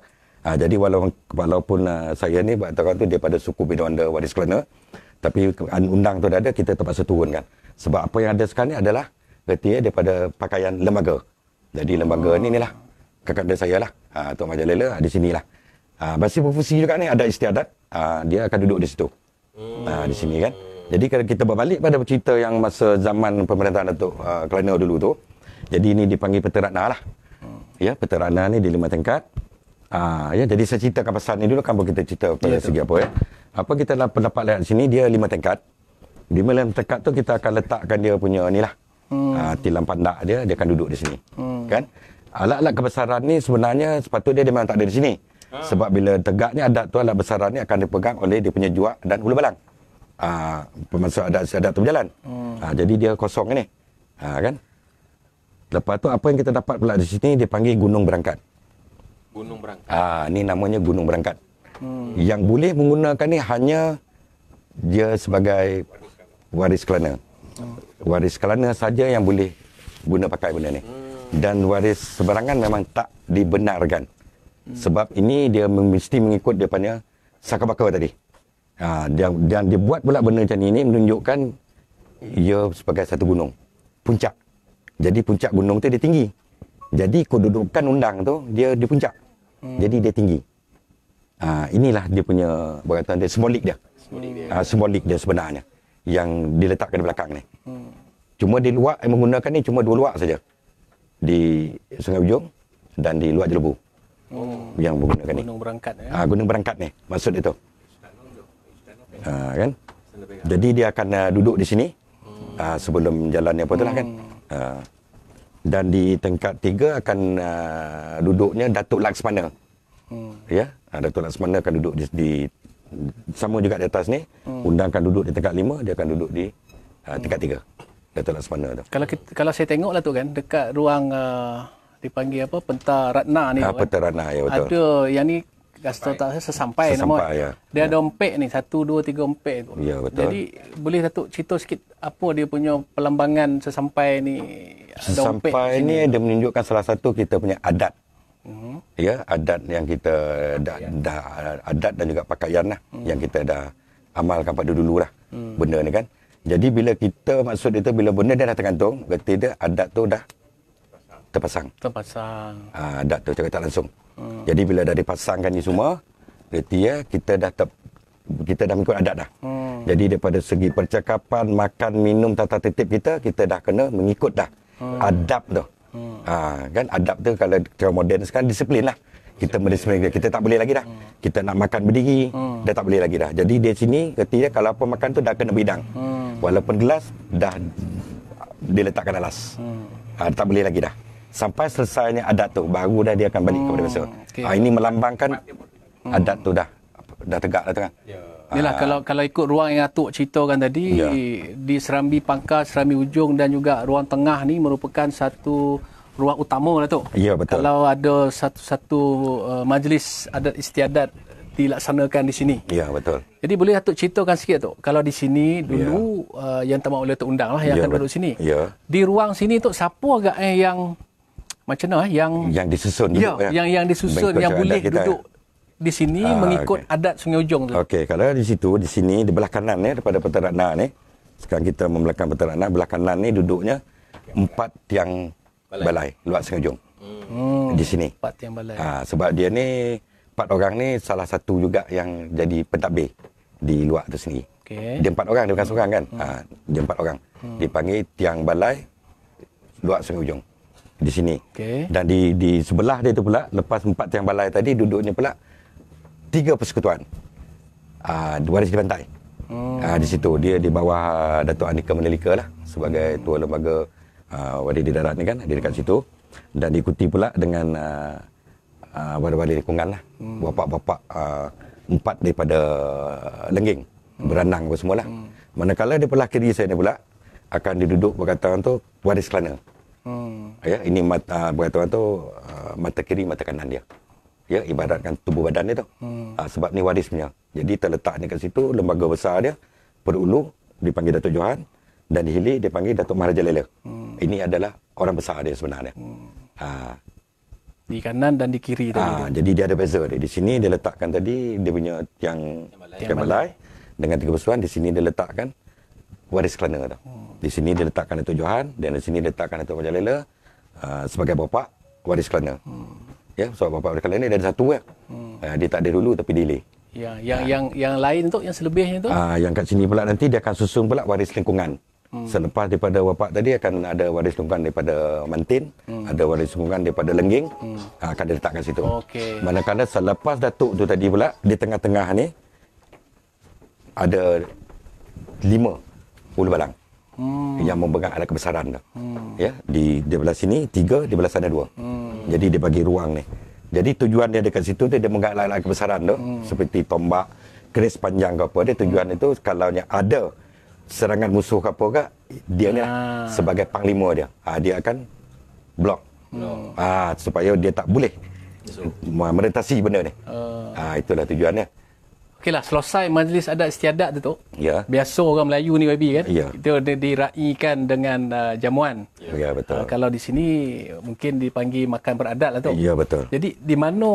Jadi walaupun saya ni berkata tu daripada suku Bidawanda Waris Kelana, tapi undang tu dah ada, kita terpaksa turunkan. Sebab apa yang ada sekarang ni adalah reti daripada pakaian lembaga. Jadi lembaga ni lah kakak dia saya lah, Tok Majalela di sinilah. Masih berfungsi juga ni, ada istiadat, dia akan duduk di situ. Di sini kan. Jadi kalau kita berbalik pada cerita yang masa zaman pemerintahan Datuk Kelana dulu tu, jadi ini dipanggil Peterakna lah. Ya, Peterakna ni di 5 tingkat. Ya, jadi saya ceritakan pasal ni dulu kan, baru kita cerita pada segi apa ya. Apa kita dapat lihat di sini, dia 5 tingkat. Di 5 tingkat tu kita akan letakkan dia punya ni lah. Tilam pandak dia akan duduk di sini. Kan? Alat-alat kebesaran ni sebenarnya sepatutnya dia memang tak ada di sini. Sebab bila tegaknya adat tu, alat besaran ni akan dipegang oleh dia punya juak dan hulu balang. Masa adat tu berjalan. Jadi dia kosong ni. Kan? Lepas tu apa yang kita dapat pula di sini, dipanggil Gunung Berangkat. Gunung Berangkat. Ni namanya Gunung Berangkat. Yang boleh menggunakan ni hanya dia sebagai waris Kelana. Waris Kelana saja yang boleh guna pakai benda ni. Dan waris seberangan memang tak dibenarkan. Sebab ini dia mesti mengikut dia punya saka baka tadi. Dan dia buat pula benda macam ini menunjukkan ia sebagai satu gunung. Puncak. Jadi puncak gunung tu dia tinggi. Jadi kedudukan undang tu dia di puncak. Jadi dia tinggi. Inilah dia punya berkata dia simbolik dia. Simbolik dia sebenarnya yang diletakkan di belakang ni. Cuma di luar yang menggunakan ni cuma 2 luar saja. Di Sungai Ujung dan di Luar Jelebu. Yang menggunakan ni. Gunung Berangkat ya. Gunung Berangkat ni maksud itu. Kan? Jadi dia akan duduk di sini sebelum jalan apa tu lah kan. Dan di tingkat 3 akan duduknya Datuk Laksmana. Ya, Datuk Laksmana akan duduk di sama juga di atas ni. Undang akan duduk di tingkat 5, dia akan duduk di tingkat 3. Datuk Laksmana tu. Kalau saya tengok lah tu kan, dekat ruang dipanggil apa, Pentaratna ni. Pentaratna, ya betul. Ada yang ni Gasto tak sesampai nama. Ya. Dia ada ompek ni, 1, 2, 3 ompek tu. Ya betul. Jadi boleh Datuk cerita sikit apa dia punya pelambangan sesampai ni? Sesampai ni dia menunjukkan salah satu kita punya adat. Ya, adat yang kita dah adat dan juga pakaian lah yang kita dah amalkan pada dulu lah. Benda ni kan. Jadi bila kita maksud itu bila benda dia dah tergantung, berarti dia adat tu dah terpasang. Adat tu cakap tak langsung. Jadi bila dah dipasangkan ni semua, berarti kita dah mengikut adat dah. Jadi daripada segi percakapan, makan, minum, tata tertib kita dah kena mengikut dah. Adab tu. Kan adab tu kalau cara moden sekarang disiplin lah. Kita mendisiplin, kita tak boleh lagi dah. Kita nak makan berdiri, dah tak boleh lagi dah. Jadi di sini ketika kalau apa makan tu dah kena bidang. Walaupun gelas dah diletakkan alas. Tak boleh lagi dah. Sampai selesainya adat tu baru dah dia akan balik kepada biasa. Ini melambangkan adat tu dah tegak dah tu kan. Yalah, kalau ikut ruang yang Atuk ceritakan tadi, di Serambi Pangkal, Serambi Ujung dan juga ruang tengah ni merupakan satu ruang utama lah Tok. Ya betul. Kalau ada satu majlis adat istiadat dilaksanakan di sini. Ya betul. Jadi boleh Atuk ceritakan sikit Tok. Kalau di sini dulu yang tamat oleh Tok Undang lah yang akan duduk sini. Di ruang sini Tok, siapa agak yang macam mana yang disusun dulu, yang disusun yang boleh duduk di sini mengikut adat Sungai Ujung tu. Okey, kalau di situ, di sini di belah kanan ni daripada Pentaratna ni, sekarang kita membelakang Pentaratna, belah kanan ni duduknya 4 tiang balai luar Sungai Ujung. Di sini. 4 tiang balai. Sebab dia ni 4 orang ni salah satu juga yang jadi pentadbir di luar tu sendiri. Dia 4 orang, dia bukan seorang kan. Dia 4 orang. Dipanggil tiang balai luar Sungai Ujung. Di sini. Dan di sebelah dia tu pula, lepas 4 tiang balai tadi, duduknya pula 3 persekutuan. Waris di pantai. Di situ. Dia di bawah Datuk Andika Mandalika lah. Sebagai Tua Lembaga Wadi di Darat ni kan. Dia dekat situ. Dan diikuti pula dengan wali-wali lingkungan lah. Bapak-bapak 4 daripada Lengging. Beranang apa semua lah. Manakala di belah kiri saya ni pula, akan diduduk berkatakan tu Waris Kelana. Ya, ini berkatakan tu mata kiri, mata kanan dia. Ya, ibaratkan tubuh badan dia tu. Sebab ni waris punya. Jadi terletak ni kat situ, lembaga besar dia, Perulu, dipanggil Datuk Johan, dan di hilir dipanggil Datuk Maharaja Lela. Ini adalah orang besar dia sebenarnya. Di kanan dan di kiri tadi. Jadi dia ada beza dia. Di sini dia letakkan tadi dia punya tiang balai dengan 3 bersuan. Di sini dia letakkan waris kelana tu. Di sini dia letakkan Datuk Johan, dan di sini dia letakkan Datuk Maharaja Lela sebagai bapa waris kelana. Ya, sebab bapa waris kelana dia ada satu kan. Dia tak ada dulu tapi delay. Ya, yang lain tu, yang selebihnya tu. Yang kat sini pula nanti dia akan susun pula waris lingkungan. Selepas daripada bapa tadi akan ada waris lingkungan daripada Mantin, ada waris lingkungan daripada Lengging, akan diletakkan situ. Okey. Manakala selepas Datuk tu tadi pula, di tengah-tengah ni ada 5 ulu balang yang memegang alat kebesaran tu. Ya, di belah sini 3, di belah sana 2. Jadi dia bagi ruang ni. Jadi tujuan dia dekat situ tu dia memegang alat kebesaran tu, seperti tombak, keris panjang ke apa. Dia tujuan itu kalau ada serangan musuh ke apa ke, dia ni sebagai panglima dia. Dia akan blok. Supaya dia tak boleh merentasi benda ni. Itulah tujuannya. Okeylah, selesai majlis adat istiadat tu, Ya. biasa orang Melayu ni baby kan, Ya. itu diraikan dengan jamuan. Ya, betul. Kalau di sini mungkin dipanggil makan beradat lah tu. Ya, betul. Jadi di mana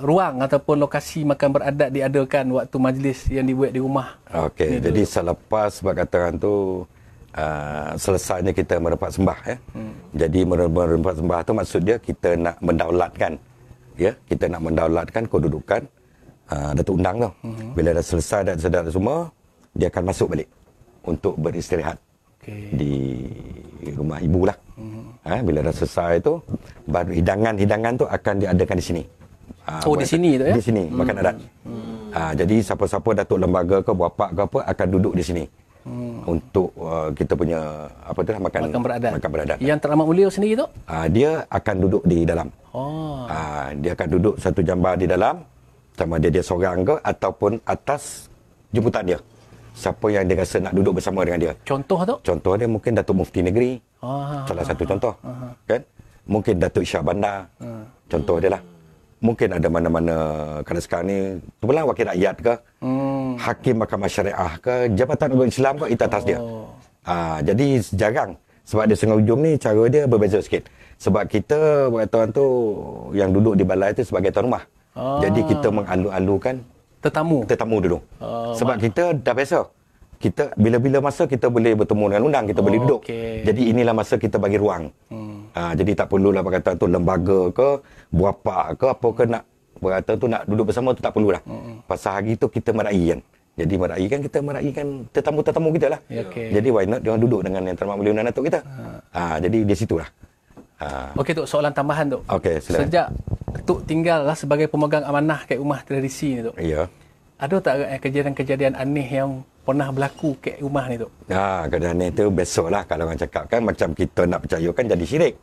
ruang ataupun lokasi makan beradat diadakan waktu majlis yang dibuat di rumah? Okey, jadi selepas sebab katakan tu selesainya kita merempat sembah ya. Jadi merempat sembah tu maksud dia kita nak mendaulatkan ya, kita nak mendaulatkan kedudukan Datuk Undang tu. Bila dah selesai dan sedar semua, dia akan masuk balik untuk beristirahat di rumah ibu lah. Bila dah selesai tu, baru hidangan tu akan diadakan di sini. Di sini tu ya? Di sini, makan adat. Jadi siapa-siapa Datuk lembaga ke, buapak ke apa, akan duduk di sini. Untuk kita punya makan beradat. Yang Teramat Mulia sendiri tu? Dia akan duduk di dalam. Dia akan duduk satu jambar di dalam, sama dia seorang ke ataupun atas jemputan dia. Siapa yang dia rasa nak duduk bersama dengan dia. Contoh tu? Contoh dia mungkin Datuk Mufti Negeri. Salah satu contoh. Kan? Mungkin Datuk Syah Bandar. Contoh dia lah. Mungkin ada mana-mana, kalau sekarang ni tu pula wakil rakyat ke, hakim mahkamah syariah ke, Jabatan Agama Islam ke, itu atas dia. Jadi jarang. Sebab dia setengah ujung ni cara dia berbeza sikit. Sebab kita tuan tu yang duduk di balai tu sebagai tuan rumah. Jadi kita mengalu-alukan tetamu dulu. Sebab kita dah biasa. Kita bila-bila masa kita boleh bertemu dengan undang, kita boleh duduk. Jadi inilah masa kita bagi ruang. Jadi tak perlulah berkata tu lembaga ke, buapak ke, apa ke nak berkata tu nak duduk bersama tu tak perlulah. Pasal hari tu kita meraih kan. Jadi meraihkan, kita meraihkan tetamu-tetamu kita lah. Jadi why not dia orang duduk dengan yang Teramat Mulia Undang Datuk kita. Jadi di situlah. Okey Tok, soalan tambahan tu. Okey, silakan. Sejak Tok tinggal lah sebagai pemegang amanah kat rumah tradisi ni Tok. Ya. Ada tak kejadian-kejadian aneh yang pernah berlaku kat rumah ni Tok? Kejadian aneh tu biasalah kalau orang cakap kan macam kita nak percaya kan jadi syirik.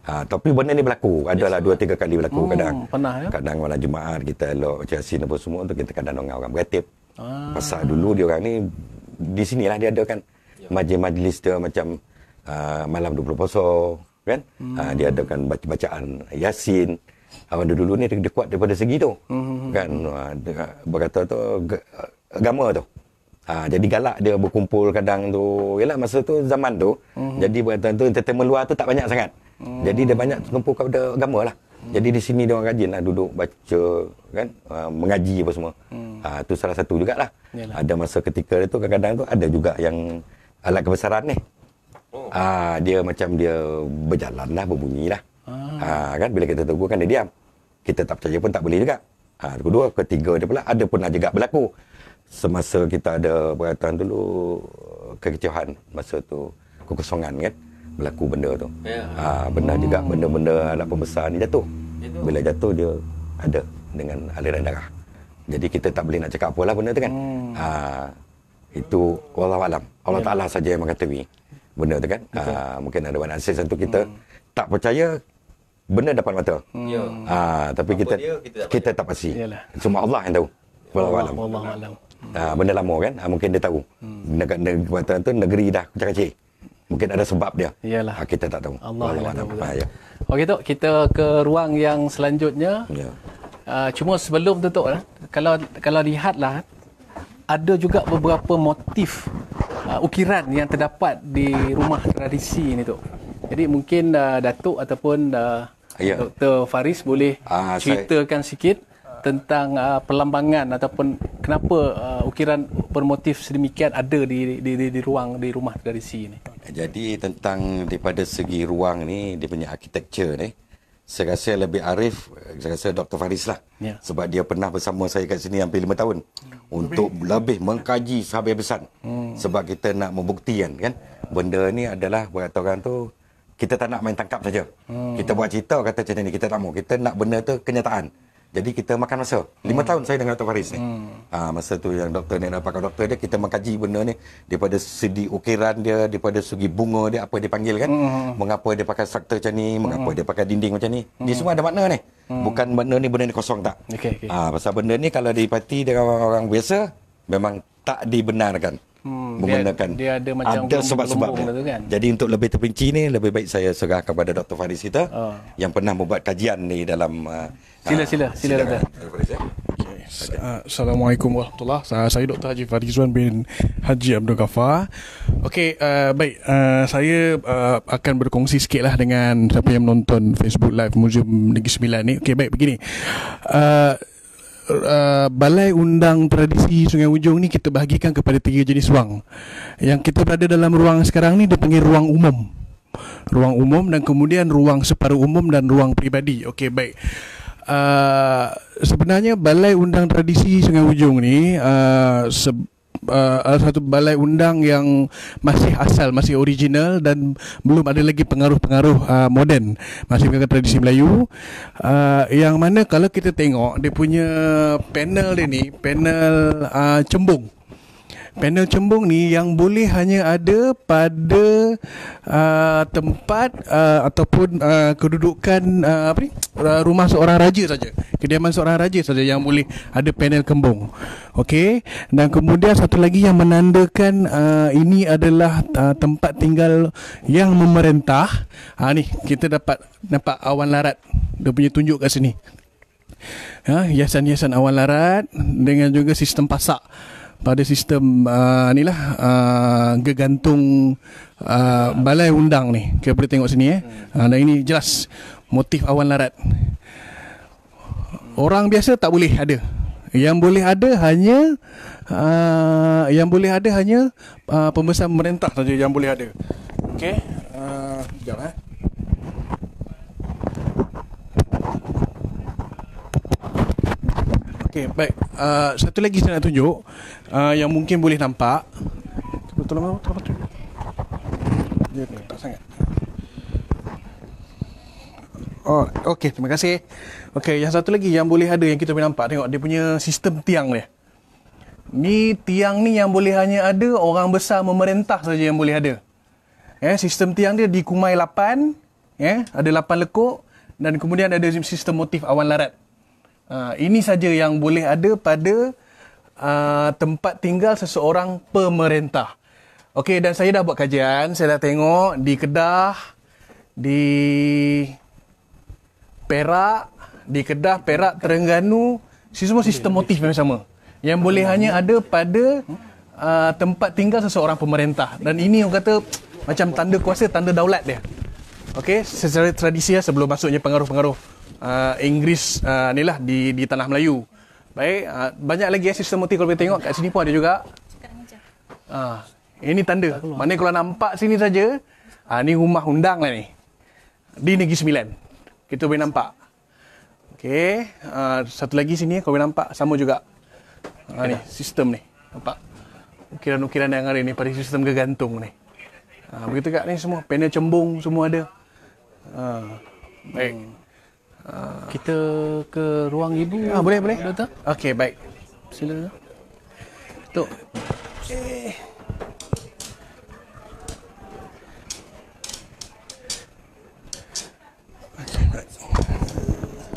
Tapi benda ni berlaku. Adalah 2-3 kali berlaku kadang. Pernah ya? Kadang malam Jumaat kita elok Yasin apa semua tu kita kadang dengan orang beratib. Pasal dulu dia orang ni di sinilah dia ada kan majlis-majlis dia macam malam 20 puasa kan. Dia adakan bacaan Yasin. Orang dulu ni dia kuat daripada segi tu. Kan berkata tu agama tu. Jadi galak dia berkumpul kadang tu. Yalah masa tu zaman tu. Jadi berkata tu entertainment luar tu tak banyak sangat. Jadi dia banyak tumpu kepada agama lah. Jadi di sini dia orang rajin lah duduk baca kan, mengaji apa semua. Tu salah satu jugalah. Ada masa ketika itu kadang-kadang tu ada juga yang alat kebesaran ni. Dia macam dia berjalan lah, berbunyi lah. Kan bila kita tegur kan dia diam. Kita tak percaya pun tak boleh juga. Kedua, ketiga dia pula ada pernah juga berlaku. Semasa kita ada perkataan dulu kekecewaan masa tu kekosongan kan. Berlaku benda tu. Benar juga benda-benda alat pembesar ni jatuh. Bila jatuh dia ada dengan aliran darah. Jadi kita tak boleh nak cakap apalah benda tu kan. Itu wallahualam. Allah Ta'ala saja yang mengetahui benda tu kan. Mungkin ada banyak nasihat tu kita tak percaya benda dapat mata. Tapi kita tak pasti. Cuma Allah yang tahu. Wallahualam. Benda lama kan. Mungkin dia tahu. Negeri tu negeri dah kecil-kecil. Mungkin ada sebab dia. Iyalah. Kita tak tahu. Allah ya. Okey Tok, kita ke ruang yang selanjutnya. Cuma sebelum tu Tok, kalau lihatlah ada juga beberapa motif ukiran yang terdapat di rumah tradisi ni tu. Jadi mungkin Datuk ataupun Dr. Faris boleh ceritakan sikit tentang perlambangan ataupun kenapa ukiran bermotif sedemikian ada di rumah tradisi ni. Jadi tentang daripada segi ruang ni, dia punya architecture ni, saya rasa lebih arif, saya rasa Dr. Faris lah. Ya. Sebab dia pernah bersama saya kat sini hampir 5 tahun. Untuk lebih mengkaji sehabis-habisan. Sebab kita nak membuktikan kan, benda ni adalah buat orang tu, kita tak nak main tangkap saja. Kita buat cerita kata macam ni, kita tak mau. Kita nak benda tu kenyataan. Jadi kita makan masa. 5 tahun saya dengan Dr. Faris ni. Masa tu yang doktor ni dapat doktor dia, kita mengkaji benda ni daripada segi ukiran dia, daripada segi bunga dia, apa dia panggil kan. Mengapa dia pakai struktur macam ni, mengapa dia pakai dinding macam ni. Dia semua ada makna ni. Bukan benda ni kosong tak. Pasal benda ni kalau dipati dengan orang biasa, memang tak dibenarkan. Menggunakan dia ada macam sebab-sebab kan? Jadi untuk lebih terperinci ni, lebih baik saya serah kepada Dr. Faris kita yang pernah membuat kajian ni dalam sila Dr. Assalamualaikum warahmatullahi wabarakatuh. Saya Dr. Haji Farizwan bin Haji Abdul Ghaffar. Okey, baik, saya akan berkongsi sikitlah dengan siapa yang menonton Facebook Live Museum Negeri Sembilan ni. Okey, baik, begini. Balai Undang Tradisi Sungai Ujong ni kita bahagikan kepada 3 jenis ruang. Yang kita berada dalam ruang sekarang ni dia panggil ruang umum. Ruang umum, dan kemudian ruang separuh umum dan ruang peribadi. Okey, baik. Sebenarnya Balai Undang Tradisi Sungai Ujong ni satu balai undang yang masih asal, masih original dan belum ada lagi pengaruh-pengaruh moden, masih menggunakan tradisi Melayu. Yang mana kalau kita tengok dia punya panel dia ni, panel cembung. Panel cembung ni yang boleh hanya ada pada tempat ataupun kedudukan rumah seorang raja saja, kediaman seorang raja saja yang boleh ada panel kembung. Okey, dan kemudian satu lagi yang menandakan ini adalah tempat tinggal yang memerintah. Ni kita dapat nampak awan larat, dia punya tunjuk kat sini. Hiasan-hiasan awan larat dengan juga sistem pasak pada sistem gegantung balai undang ni. Kita boleh tengok sini dan ini jelas motif awan larat. Orang biasa tak boleh ada. Yang boleh ada hanya pembesar pemerintah saja yang boleh ada. Okey. Sekejap Okey, baik. Satu lagi saya nak tunjuk yang mungkin boleh nampak. Tolong tunjuk. Dia tak sangat. Oh, okey, terima kasih. Okey, yang satu lagi yang boleh ada yang kita boleh nampak, tengok dia punya sistem tiang dia. Ni tiang ni yang boleh hanya ada orang besar memerintah saja yang boleh ada. Sistem tiang dia dikumai 8, ada 8 lekuk dan kemudian ada sistem motif awan larat. Ini saja yang boleh ada pada tempat tinggal seseorang pemerintah. Okey, dan saya dah buat kajian, saya dah tengok di Kedah, di Perak, Terengganu, semua sistem motif yang sama. Yang boleh hanya ada pada tempat tinggal seseorang pemerintah. Dan ini orang kata macam tanda kuasa, tanda daulat dia. Okey, secara tradisi sebelum masuknya pengaruh-pengaruh Inggeris ni lah di tanah Melayu. Baik, banyak lagi sistem motif kalau kita tengok kat sini pun ada juga. Ini tanda. Maknanya kalau nampak sini saja, ni rumah undang lah ni. Di Negeri Sembilan. Kita boleh nampak. Okey, satu lagi sini kau boleh nampak sama juga. Ni sistem ni. Nampak? Ukiran-ukiran yang ada ni pada sistem gegantung ni. Begitu kat ni semua panel cembung semua ada. Baik. Kita ke ruang ibu. Boleh. Doktor? Okey, baik. Silakan. Tok.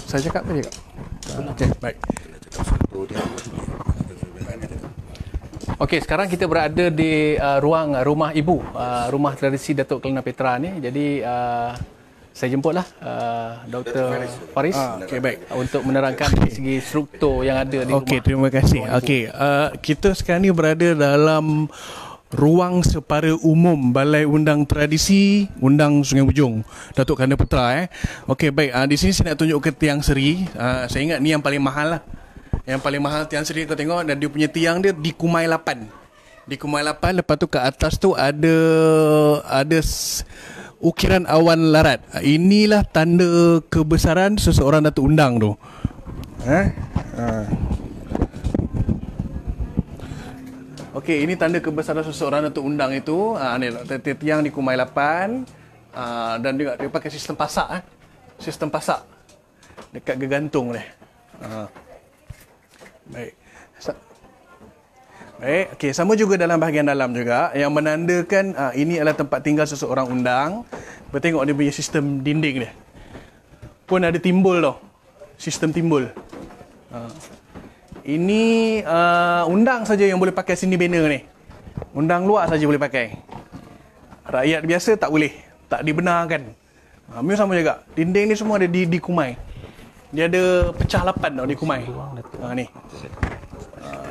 Saya cakap tadi, Kak? Okey, baik. Okey, sekarang kita berada di ruang rumah ibu, rumah tradisi Datuk Kelana Petra ni. Jadi saya jemputlah Dr. Faris Okey, baik. untuk menerangkan dari segi struktur yang ada di Okey, rumah. terima kasih. Okey, kita sekarang ni berada dalam ruang separa umum Balai Undang Tradisi Undang Sungai Bujung, Datuk Khanda Putra. Okey, baik. Di sini saya nak tunjuk ke tiang seri. Saya ingat ni yang paling mahal lah. Yang paling mahal tiang seri kau tengok, dan dia punya tiang dia di Kumai 8. Di Kumai 8, lepas tu ke atas tu ada ukiran awan larat. Inilah tanda kebesaran seseorang Datuk Undang tu. Okey, ini tanda kebesaran seseorang Datuk Undang itu. Ni tiang di Kumai 8. Dan juga dia pakai sistem pasak. Sistem pasak dekat gegantung ni. Baik. Baik, okey, sama juga dalam bahagian dalam juga yang menandakan ini adalah tempat tinggal seseorang undang. Bertengok dia punya sistem dinding dia. Pun ada timbul tau. Sistem timbul. Ini undang saja yang boleh pakai sini banner ni. Undang luar saja boleh pakai. Rakyat biasa tak boleh. Tak dibenarkan. Memang sama juga. Dinding ni semua ada di Kumai. Dia ada pecah 8 tau di Kumai. Ni.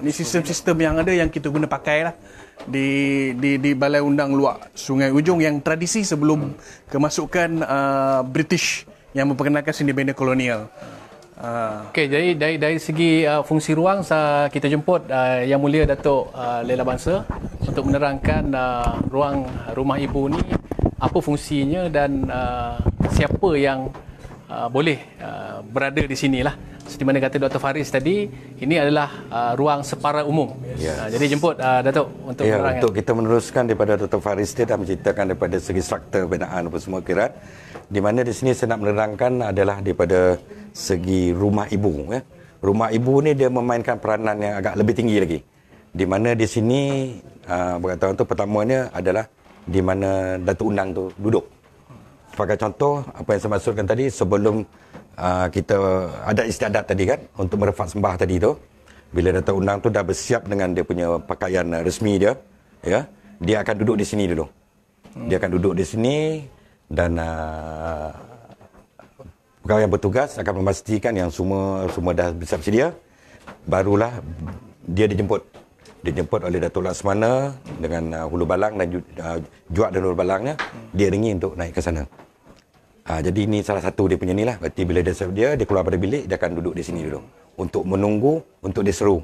Ni sistem-sistem yang ada yang kita guna pakai lah di Balai Undang Luar Sungai Ujung yang tradisi sebelum kemasukan British yang memperkenalkan seni bina kolonial. Okey, jadi dari segi fungsi ruang, kita jemput Yang Mulia Datuk Laila Bangsa untuk menerangkan ruang rumah ibu ni apa fungsinya dan siapa yang boleh berada di sinilah. Seperti mana kata Dr. Faris tadi, ini adalah ruang separa umum. Jadi jemput Datuk untuk menerangkan. Untuk kita meneruskan daripada Dr. Faris, dia dah menceritakan daripada segi struktur binaan apa semua kirat. Di mana di sini saya nak menerangkan adalah daripada segi rumah ibu. Rumah ibu ni dia memainkan peranan yang agak lebih tinggi lagi. Di mana di sini berkata tu pertamanya adalah di mana Datuk Undang tu duduk. Sebagai contoh, apa yang saya maksudkan tadi, sebelum kita ada istiadat tadi kan, untuk merefat sembah tadi tu, bila Datuk Undang tu dah bersiap dengan dia punya pakaian resmi dia, ya, dia akan duduk di sini dulu. Dia akan duduk di sini dan pegawai yang bertugas akan memastikan yang semua dah bersiap sedia, barulah dia dijemput oleh Datuk Laksmana dengan hulu balang dan juak dan hulu balangnya, dia ringi untuk naik ke sana. Jadi ini salah satu dia punya ni lah. Berarti bila dia keluar pada bilik, dia akan duduk di sini dulu untuk menunggu, untuk diseru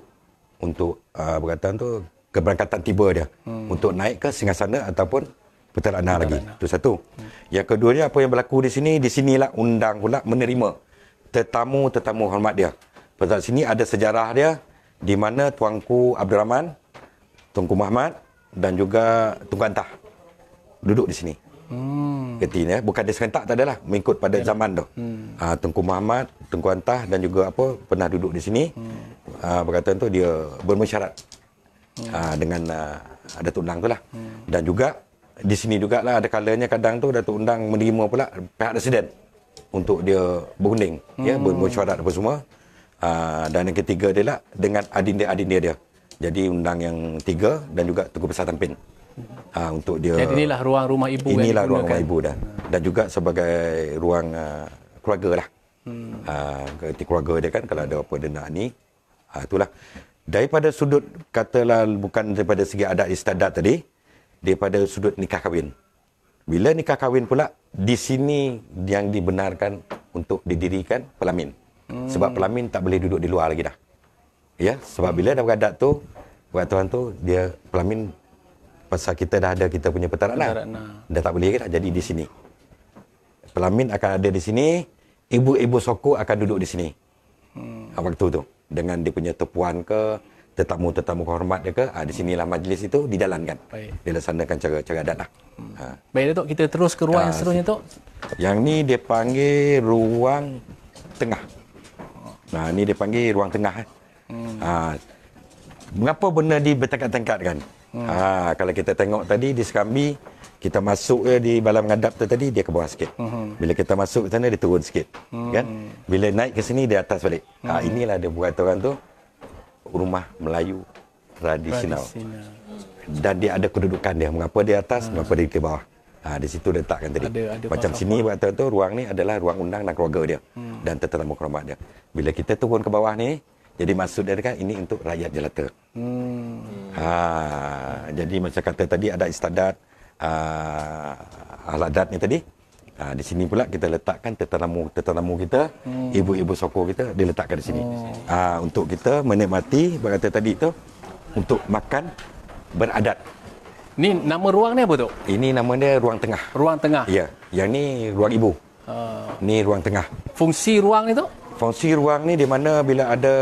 untuk berkatan tu keberangkatan tiba dia untuk naik ke singgasana ataupun Putera lagi. Itu satu. Yang keduanya, apa yang berlaku di sinilah Undang pula menerima tetamu hormat dia. Pada sini ada sejarah dia di mana Tuanku Abdul Rahman, Tuanku Muhammad dan juga Tunku Antah duduk di sini. Ketika bukan dia serentak, tak adalah, mengikut pada zaman tu. Tunku Muhammad, Tunku Antah dan juga pernah duduk di sini. Perkataan tu dia bermesyarat dengan Datuk Undang tu lah. Dan juga di sini jugalah ada kalanya kadang tu Datuk Undang menerima pula pihak residen untuk dia berunding, ya, bermesyuarat apa semua. Dan yang ketiga dia lah dengan adinda dia. Jadi Undang yang 3 dan juga Tunku Besar Tampin. Untuk dia. Jadi inilah ruang rumah ibu. Inilah ruang rumah ibu dah. Dan juga sebagai ruang keluarga lah. Ketika keluarga dia kan, kalau ada apa dia nak ni, itulah. Daripada sudut katalah bukan daripada segi adat istiadat tadi, daripada sudut nikah kahwin. Bila nikah kahwin pula, di sini yang dibenarkan untuk didirikan pelamin. Sebab pelamin tak boleh duduk di luar lagi dah. Ya, sebab bila dah beradat tu, peraturan tu dia pelamin pasal kita dah ada kita punya petarakna. Dah tak boleh lagi dah, jadi di sini. Pelamin akan ada di sini, ibu-ibu soko akan duduk di sini. Waktu tu dengan dia punya tepuan ke, tetamu-tetamu hormat dia ke, di sinilah majlis itu dijalankan. Dilaksanakan cara adat lah. Baik Datuk, kita terus ke ruang yang seterusnya Tok. Yang ni dia panggil ruang tengah. Ni dia panggil ruang tengah. Mengapa benda ni bertingkat-tingkat kan? Kalau kita tengok tadi di Serambi, kita masuk di Balam Ngadap tu tadi, dia ke bawah sikit. Bila kita masuk ke sana, dia turun sikit. Kan? Bila naik ke sini, dia atas balik. Inilah dia buat orang tu rumah Melayu tradisional. Dan dia ada kedudukan dia. Mengapa dia atas, mengapa dia ke bawah. Di situ letakkan tadi. Ada Macam sini waktu tu ruang ni adalah ruang undang dan keluarga dia dan tetamu kerabat dia. Bila kita turun ke bawah ni, jadi maksud dia kan ini untuk rakyat jelata. Jadi macam kata tadi ada istadat al-adat ni tadi. Di sini pula kita letakkan tetamu kita, ibu-ibu sokor kita diletakkan di sini. Untuk kita menikmati berkata tadi tu untuk makan beradat. Ni nama ruang ni apa tu? Ini nama dia ruang tengah. Ruang tengah. Ya, yang ni ruang ibu. Ni ruang tengah. Fungsi ruang ni tu? Fungsi ruang ni di mana bila ada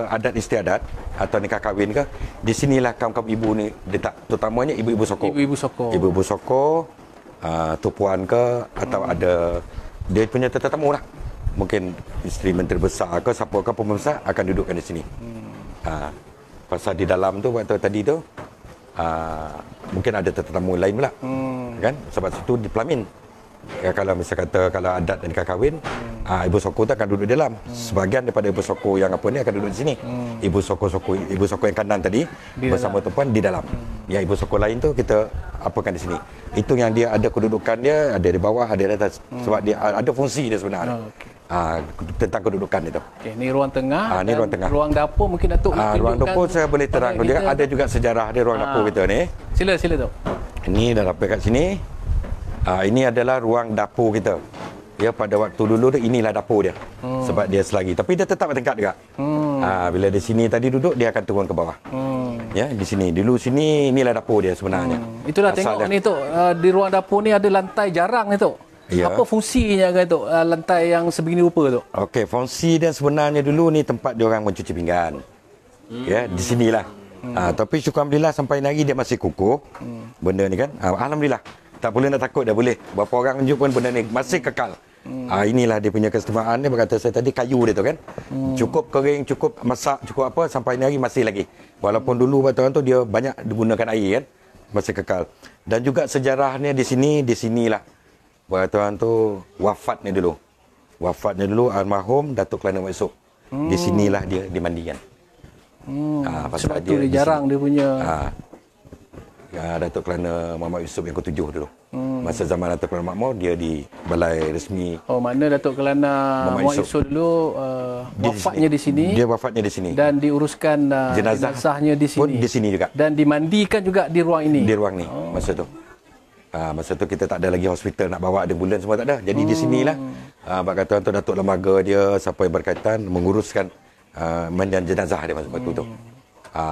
adat istiadat atau nikah kahwin ke, di sinilah kaum-kaum ibu ni letak, terutamanya ibu-ibu sokor. Ibu-ibu sokor. Ibu-ibu sokor, tupuan ke atau ada dia punya tetamu lah. Mungkin isteri menteri besar ke siapa ke pembesar akan dudukkan di sini. Pasal di dalam tu waktu tadi tu mungkin ada tetamu lain pula. Kan? Sebab situ di Pelamin. Kalau misal kata kalau adat dan nikah kahwin, ibu sokor tu akan duduk di dalam. Sebahagian daripada ibu sokor yang apa ni akan duduk di sini. Ibu sokor yang kanan tadi bersama tuan di dalam. Yang ibu sokor lain tu kita apakan di sini. Itu yang dia ada kedudukan dia, ada di bawah, ada di atas. Sebab dia ada fungsi dia sebenarnya. Tentang kedudukan itu. Okey, ni ruang tengah. Ni ruang tengah. Ruang dapur mungkin Datuk ruang dapur saya boleh terang juga. Ada juga sejarah dia ruang dapur kita ni. Sila tu. Ini dah dapur kat sini. Ini adalah ruang dapur kita. Ya, pada waktu dulu tu inilah dapur dia. Sebab dia selagi. Tapi dia tetap bertingkat juga. Bila di sini tadi duduk, dia akan turun ke bawah. Ya, di sini. Dulu sini inilah dapur dia sebenarnya. Itulah tengok ni tu. Di ruang dapur ni ada lantai jarang ni tu. Ya. Apa fungsinya kan tu? Lantai yang sebegini rupa tu? Okey, fungsi dia sebenarnya dulu ni tempat dia orang mencuci pinggan. Ya, di sinilah. Tapi syukur alhamdulillah sampai hari dia masih kukuh. Benda ni kan. Alhamdulillah. Tak boleh nak takut dah boleh. Berapa orang tunjuk pun benda ni masih kekal. Inilah dia punya keistimewaan dia. Berkata saya tadi kayu dia tu kan. Cukup kering, cukup masak, cukup apa sampai hari masih lagi. Walaupun dulu waktu tu dia banyak digunakan air kan. Masih kekal. Dan juga sejarahnya di sinilah. Waktu tu wafatnya dulu. Almarhum Datuk Kelana Mat Yusof. Di sinilah dia dimandikan. Sebab tu dia jarang dia punya Datuk Kelana Muhammad Yusof yang ke-7 dulu. Masa zaman Datuk Kelana Makmur dia di balai resmi. Mana Datuk Kelana Muhammad Yusof dulu wafatnya di sini. Dia wafatnya di sini. Dan diuruskan jenazahnya di sini. Pun di sini juga. Dan dimandikan juga di ruang ini. Di ruang ni masa tu. Masa tu kita tak ada lagi hospital nak bawa ambulan semua tak ada. Jadi di sinilah kata tu Datuk Lembaga dia siapa yang berkaitan menguruskan mandian jenazah dia masa waktu tu.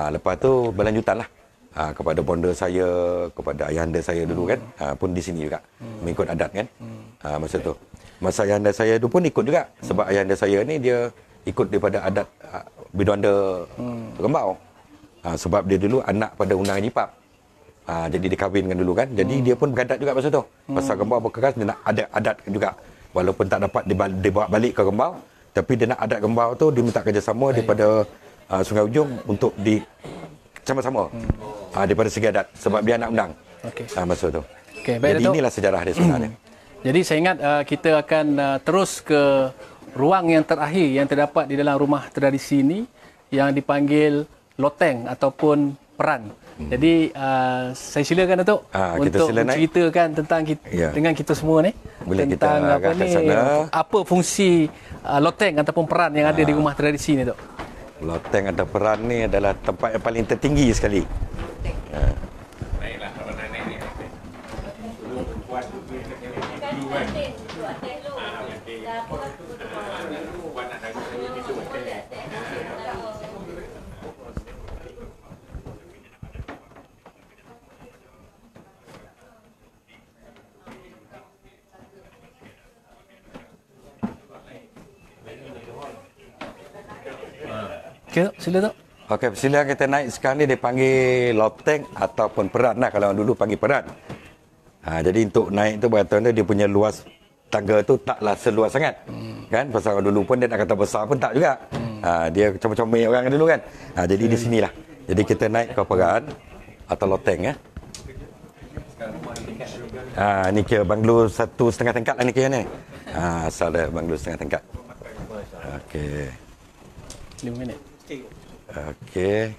Lepas tu berlanjutan lah kepada bonda saya, kepada ayahanda saya dulu kan, pun di sini juga mengikut adat kan. Masa tu masa ayahanda saya tu pun ikut juga sebab ayahanda saya ni dia ikut daripada adat Biduanda Rembau. Sebab dia dulu anak pada undangan Jipap. Jadi dikahwinkan dulu kan. Jadi dia pun beradat juga masa tu. Pasal Rembau berkeras dia nak ada adat juga. Walaupun tak dapat dibawa balik ke Rembau, tapi dia nak adat Rembau tu dia minta kerjasama daripada Sungai Ujung untuk sama-sama daripada segi adat sebab dia anak undang. Masa tu. Jadi inilah sejarah dia sebenarnya. Jadi saya ingat kita akan terus ke ruang yang terakhir yang terdapat di dalam rumah tradisi ini yang dipanggil loteng ataupun peran. Jadi saya silakan Datuk untuk menceritakan tentang dengan kita semua ni. Boleh tentang kita apa ni, apa fungsi loteng ataupun peran yang ada di rumah tradisi ni, Datuk. Loteng atau peran ni adalah tempat yang paling tertinggi sekali. Baiklah, kalau nenek ni. Okay, sila Datuk. Okey, sila kita naik sekarang ni dia panggil loteng ataupun peran lah. Kalau dulu panggil peran. Jadi untuk naik tu berkata dia punya luas tangga tu taklah seluas sangat. Kan? Pasal dulu pun dia nak kata besar pun tak juga. Dia comel-comel orang dulu kan. Jadi di sinilah. Jadi kita naik ke peran atau loteng ya. Ni kira banglo 1,5 tingkat lah ni kira ni. Asal dia banglo 1,5 tingkat. Okey. 5 minit. Okey.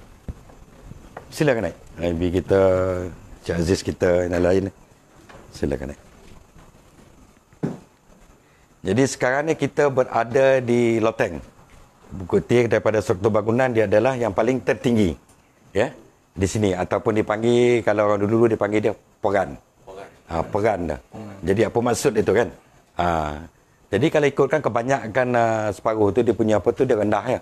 Silakan naik. Nabi kita, Cik Aziz kita yang lain. Silakan naik. Jadi sekarang ni kita berada di loteng. Bukti daripada struktur bangunan dia adalah yang paling tertinggi. Ya. Di sini ataupun dipanggil, kalau orang dulu dipanggil dia peran. Peran dah. Jadi apa maksud itu kan? Jadi kalau ikutkan kebanyakan separuh tu dia punya apa tu dia rendah ya.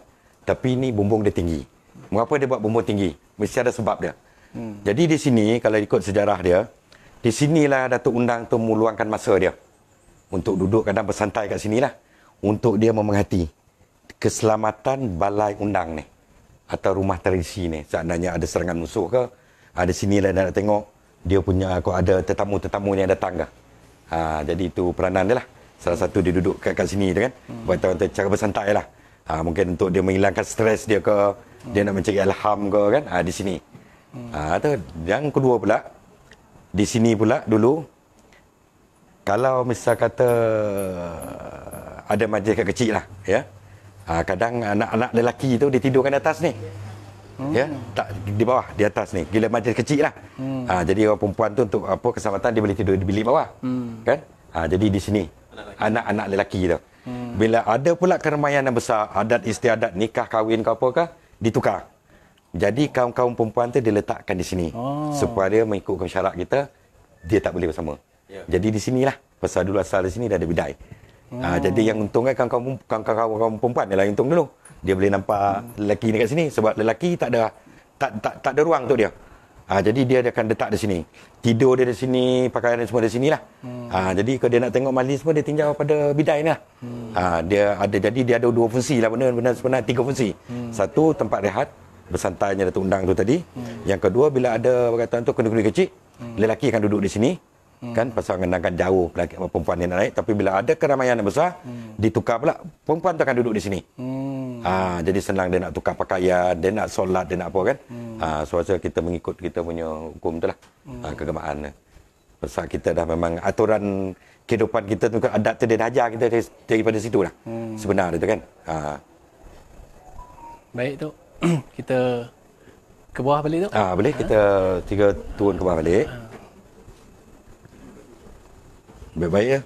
Tapi ni bumbung dia tinggi. Mengapa dia buat bumbung tinggi? Mesti ada sebab dia. Jadi di sini kalau ikut sejarah dia, di sinilah Datuk Undang tu meluangkan masa dia untuk duduk kadang bersantai kat sinilah untuk dia memerhati keselamatan balai undang ni atau rumah tradisi ni. Seandainya ada serangan musuh ke, ada sinilah nak tengok dia punya kau ada tetamu-tetamu yang datang ke. Jadi itu peranan dia lah. Salah satu dia duduk kat sini tu kan. Buat orang cara bersantai lah. Mungkin untuk dia menghilangkan stres dia ke, dia nak mencari ilham ke kan. Di sini. Yang kedua pula, di sini pula dulu kalau misal kata ada majlis kecil lah ya. Kadang anak-anak lelaki tu dia tidurkan di atas ni. Ya, tak di bawah, di atas ni. Gila majlis kecil lah. Jadi orang perempuan tu untuk apa keselamatan dia boleh tidur di bilik bawah. Kan? Jadi di sini anak-anak lelaki tu. Bila ada pula keramaian yang besar, adat istiadat nikah kahwin ke apakah ditukar. Jadi kaum-kaum perempuan tu diletakkan di sini supaya mengikutkan syarat kita dia tak boleh bersama. Jadi di sinilah pasal dulu asal di sini dah ada bidai. Jadi yang untung kan kaum perempuan dia lah untung dulu. Dia boleh nampak lelaki ni kat sini sebab lelaki tak ada ruang untuk dia. Jadi dia akan letak di sini. Tidur dia di sini, pakaian dia semua di sinilah. Jadi kalau dia nak tengok majlis semua dia tinjau pada bidai ni lah. Dia ada dua fungsi lah benar sebenarnya 3 fungsi. Satu tempat rehat bersantainya Datuk Undang tu tadi. Yang kedua bila ada berkaitan tu kena-kena kecil, lelaki akan duduk di sini. Kan pasal mengenangkan jauh perempuan yang naik, tapi bila ada keramaian yang besar ditukar pula perempuan tu akan duduk di sini. Jadi senang dia nak tukar pakaian, dia nak solat, dia nak apa kan. So kita mengikut kita punya hukum tu lah. Keagamaan pasal kita dah memang aturan kehidupan kita tu, adat tu dia dah ajar kita daripada situ lah. Sebenarnya tu kan. Baik tu. Kita ke bawah balik tu. Boleh kita turun ke bawah balik. Baik-baik ya.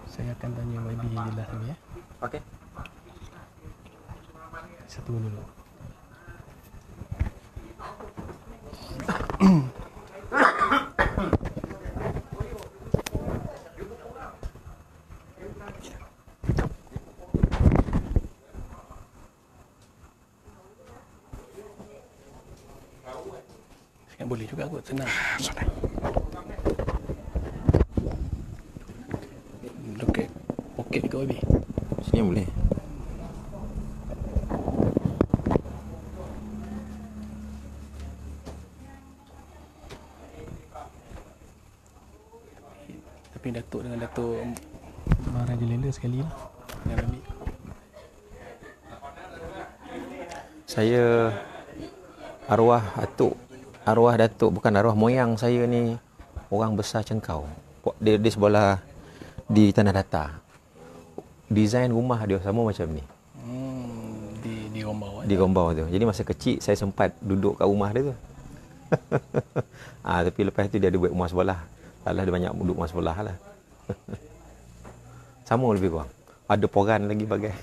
Saya akan tanya YB Lillah dulu ya. Okey. Satu dulu. Boleh juga kot, senang. Okey. Poket ke YB? Sini boleh. Tapi Datuk dengan Datuk Maharaja Lela sekali lah. Dengan YB. Saya arwah Datuk, bukan arwah moyang saya ni orang besar Cengkau. Dia sebelah di Tanah Datar. Desain rumah dia sama macam ni. Di Gombau. Di Gombau tu. Jadi masa kecil saya sempat duduk kat rumah dia tu. Tapi lepas tu dia ada buat rumah sebelah. Alah dia banyak duduk rumah sebelah lah. Sama lebih kurang. Ada poran lagi bagai.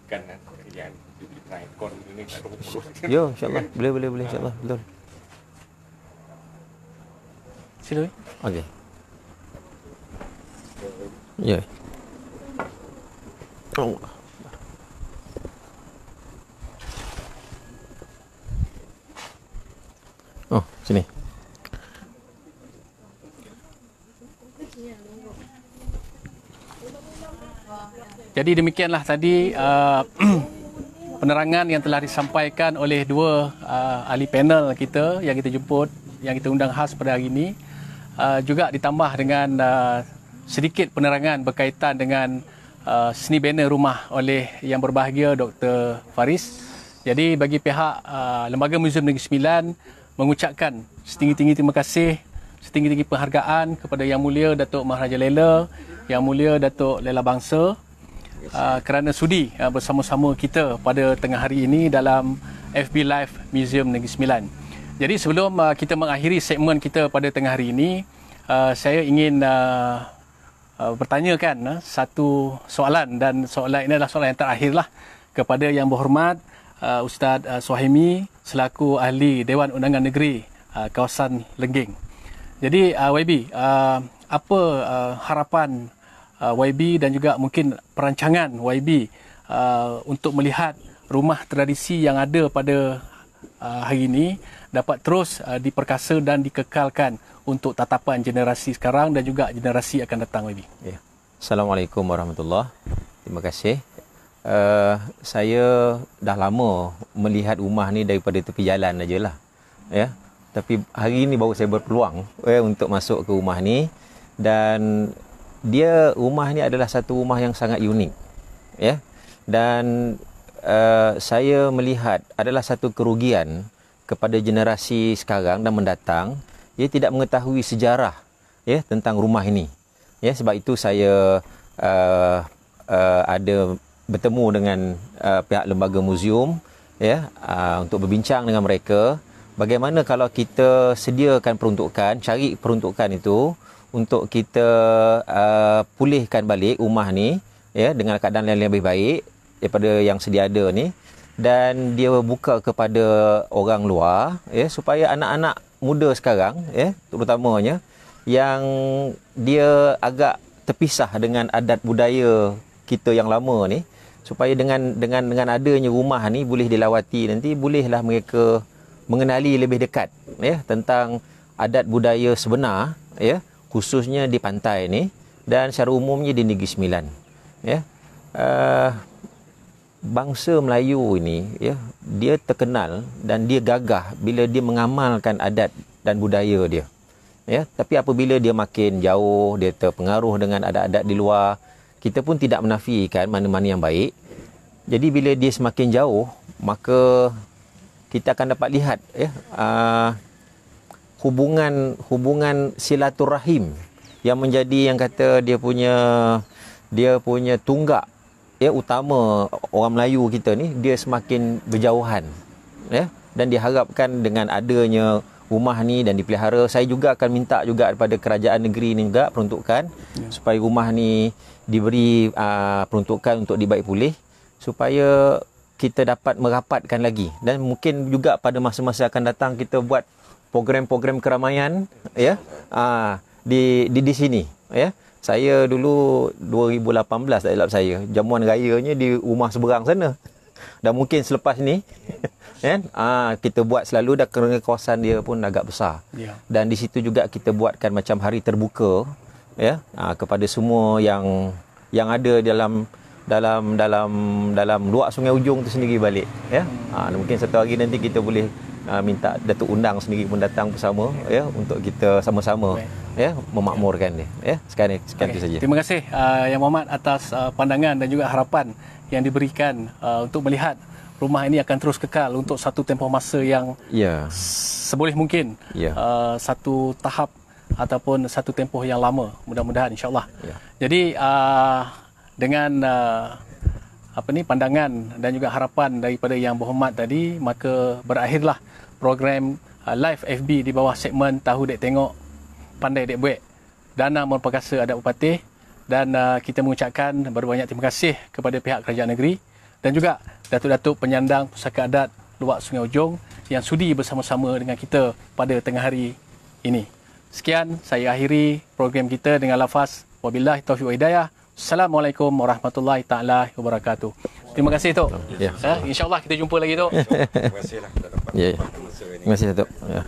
kan yang di ikon ini tak rumus. Yo, insyaAllah. Boleh insyaAllah. Betul. Sila. Okey. Ya. Allah. Oh, sini. Jadi demikianlah tadi penerangan yang telah disampaikan oleh dua ahli panel kita yang kita jemput, yang kita undang khas pada hari ini. Juga ditambah dengan sedikit penerangan berkaitan dengan seni banner rumah oleh yang berbahagia Dr. Faris. Jadi bagi pihak Lembaga Muzium Negeri Sembilan mengucapkan setinggi-tinggi terima kasih, setinggi-tinggi penghargaan kepada Yang Mulia Datuk Maharaja Lela, Yang Mulia Datuk Lela Bangsa kerana sudi bersama-sama kita pada tengah hari ini dalam FB Live Museum Negeri Sembilan. Jadi sebelum kita mengakhiri segmen kita pada tengah hari ini, saya ingin bertanyakan satu soalan, dan soalan ini adalah soalan yang terakhirlah kepada Yang Berhormat Ustaz Suhaimi selaku ahli Dewan Undangan Negeri kawasan Lengging. Jadi YB, apa harapan YB dan juga mungkin perancangan YB untuk melihat rumah tradisi yang ada pada hari ini dapat terus diperkasa dan dikekalkan untuk tatapan generasi sekarang dan juga generasi akan datang YB. Ya. Assalamualaikum warahmatullahi. Terima kasih. Saya dah lama melihat rumah ni daripada tepi jalan ajalah. Ya. Tapi hari ini baru saya berpeluang untuk masuk ke rumah ni, dan rumah ni adalah satu rumah yang sangat unik, ya. Dan saya melihat adalah satu kerugian kepada generasi sekarang dan mendatang, ia tidak mengetahui sejarah, ya, tentang rumah ini. Ya, sebab itu saya ada bertemu dengan pihak lembaga muzium, ya, untuk berbincang dengan mereka bagaimana kalau kita sediakan peruntukan, cari peruntukan itu untuk kita pulihkan balik rumah ni, ya, dengan keadaan yang lebih baik daripada yang sedia ada ni, dan dia buka kepada orang luar, ya, supaya anak-anak muda sekarang, ya, terutamanya yang dia agak terpisah dengan adat budaya kita yang lama ni, supaya dengan adanya rumah ni boleh dilawati, nanti bolehlah mereka mengenali lebih dekat, ya, tentang adat budaya sebenar, ya, khususnya di pantai ni dan secara umumnya di Negeri Sembilan, ya. Bangsa Melayu ini, ya, dia terkenal dan dia gagah bila dia mengamalkan adat dan budaya dia, ya. Tapi apabila dia makin jauh, dia terpengaruh dengan adat-adat di luar, kita pun tidak menafikan mana-mana yang baik. Jadi bila dia semakin jauh, maka kita akan dapat lihat, ya, hubungan silaturahim yang menjadi, yang kata dia punya tunggak, ya, utama orang Melayu kita ni, dia semakin berjauhan, ya. Dan diharapkan dengan adanya rumah ni dan dipelihara, saya juga akan minta juga kepada kerajaan negeri ni juga peruntukan, supaya rumah ni diberi peruntukan untuk dibaik pulih, supaya kita dapat merapatkan lagi. Dan mungkin juga pada masa-masa akan datang kita buat program-program keramaian, ya, di sini, ya. Saya dulu 2018 tak silap saya, jamuan rayanya di rumah seberang sana. Dan mungkin selepas ni kan, kita buat selalu, dah kerana kawasan dia pun agak besar. Dan di situ juga kita buatkan macam hari terbuka, ya, kepada semua yang ada dalam luar Sungai Ujong tu sendiri balik, ya. Mungkin satu hari nanti kita boleh minta Datuk Undang sendiri pun datang bersama, ya, untuk kita sama-sama, ya, memakmurkan dia, ya. Sekian itu saja. Terima kasih Yang Berhormat atas pandangan dan juga harapan yang diberikan untuk melihat rumah ini akan terus kekal untuk satu tempoh masa yang seboleh mungkin, satu tahap ataupun satu tempoh yang lama, mudah-mudahan insya-Allah. Jadi dengan pandangan dan juga harapan daripada Yang Berhormat tadi, maka berakhirlah program live FB di bawah segmen Tahu Dek Tengok, Pandai Dek Buat, Dana Memperkasa Adat Upatih, dan kita mengucapkan berbanyak terima kasih kepada pihak kerajaan negeri dan juga datuk-datuk penyandang Pusaka Adat Luwak Sungai Ujong yang sudi bersama-sama dengan kita pada tengah hari ini. Sekian, saya akhiri program kita dengan lafaz wabillahi taufiq wa hidayah. Assalamualaikum warahmatullahi taala wabarakatuh. Terima kasih Tok. Ya. InsyaAllah kita jumpa lagi Tok. Terima kasihlah. Ya. Terima kasih Datuk. Ya.